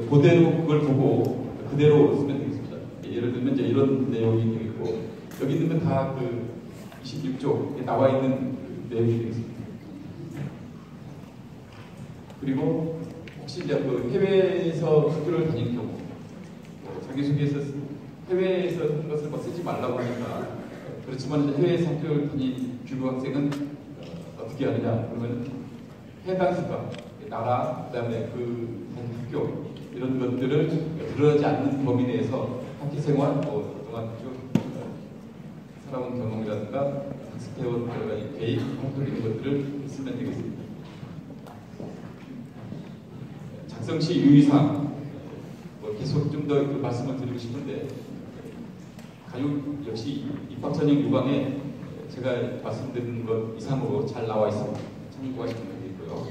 그대로 그걸 보고 그대로 쓰면 되겠습니다. 예를 들면 이제 이런 내용이 되어 있고, 여기 있는 건 다 그 26쪽에 나와 있는 그 내용이 되겠습니다. 그리고 혹시 이제 그 해외에서 학교를 다니는 경우, 자기소개에서 해외에서 하는 것을 쓰지 말라고 하니까, 그렇지만 이제 해외에서 학교를 다닌 교부 학생은 어떻게 하느냐? 그러면 해당 국가, 나라, 그다음에 그 학교 이런 것들을 드러나지 않는 범위 내에서 학기생활, 그동안 쭉 살아온 경험이라든가 학습해온 여러 가지 계획, 활동 이런 것들을 쓰면 되겠습니다. 작성 시 유의사항 계속 좀 더 말씀을 드리고 싶은데, 가육 역시 입학전형 요강에 제가 말씀드린 것 이상으로 잘 나와 있습니다. 참고하시면 되겠고요.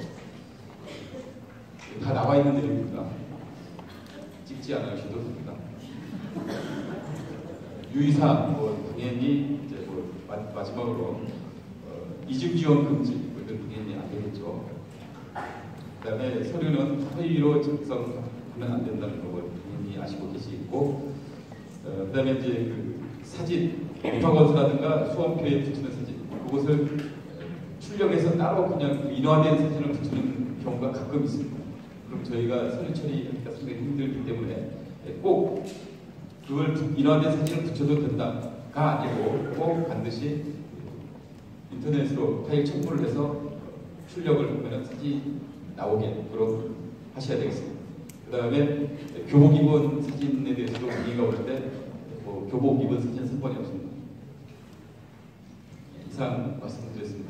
다 나와 있는 내용입니다. 찍지 않으셔도 됩니다. 유의사항 당연히 이제 마지막으로 이중 지원 금지 이건 당연히 안 되겠죠. 그다음에 서류는 허위로 작성하면 안 된다는 거 당연히 아시고 계시고, 그다음에 이제 그 사진 입학원서라든가 수험표에 붙이는 사진, 그것을 출력해서 따로 그냥 인화된 사진을 붙이는 경우가 가끔 있습니다. 그럼 저희가 서류 처리하기가 상당히 힘들기 때문에 꼭 그걸 인화된 사진을 붙여도 된다가 아니고 꼭 반드시 인터넷으로 파일 첨부를 해서 출력을 보면 사진 나오게끔 하셔야 되겠습니다. 그 다음에 교복 입은 사진에 대해서도 문의가 올 때 교복 입은 사진 3번이 없습니다. 이상 말씀드렸습니다.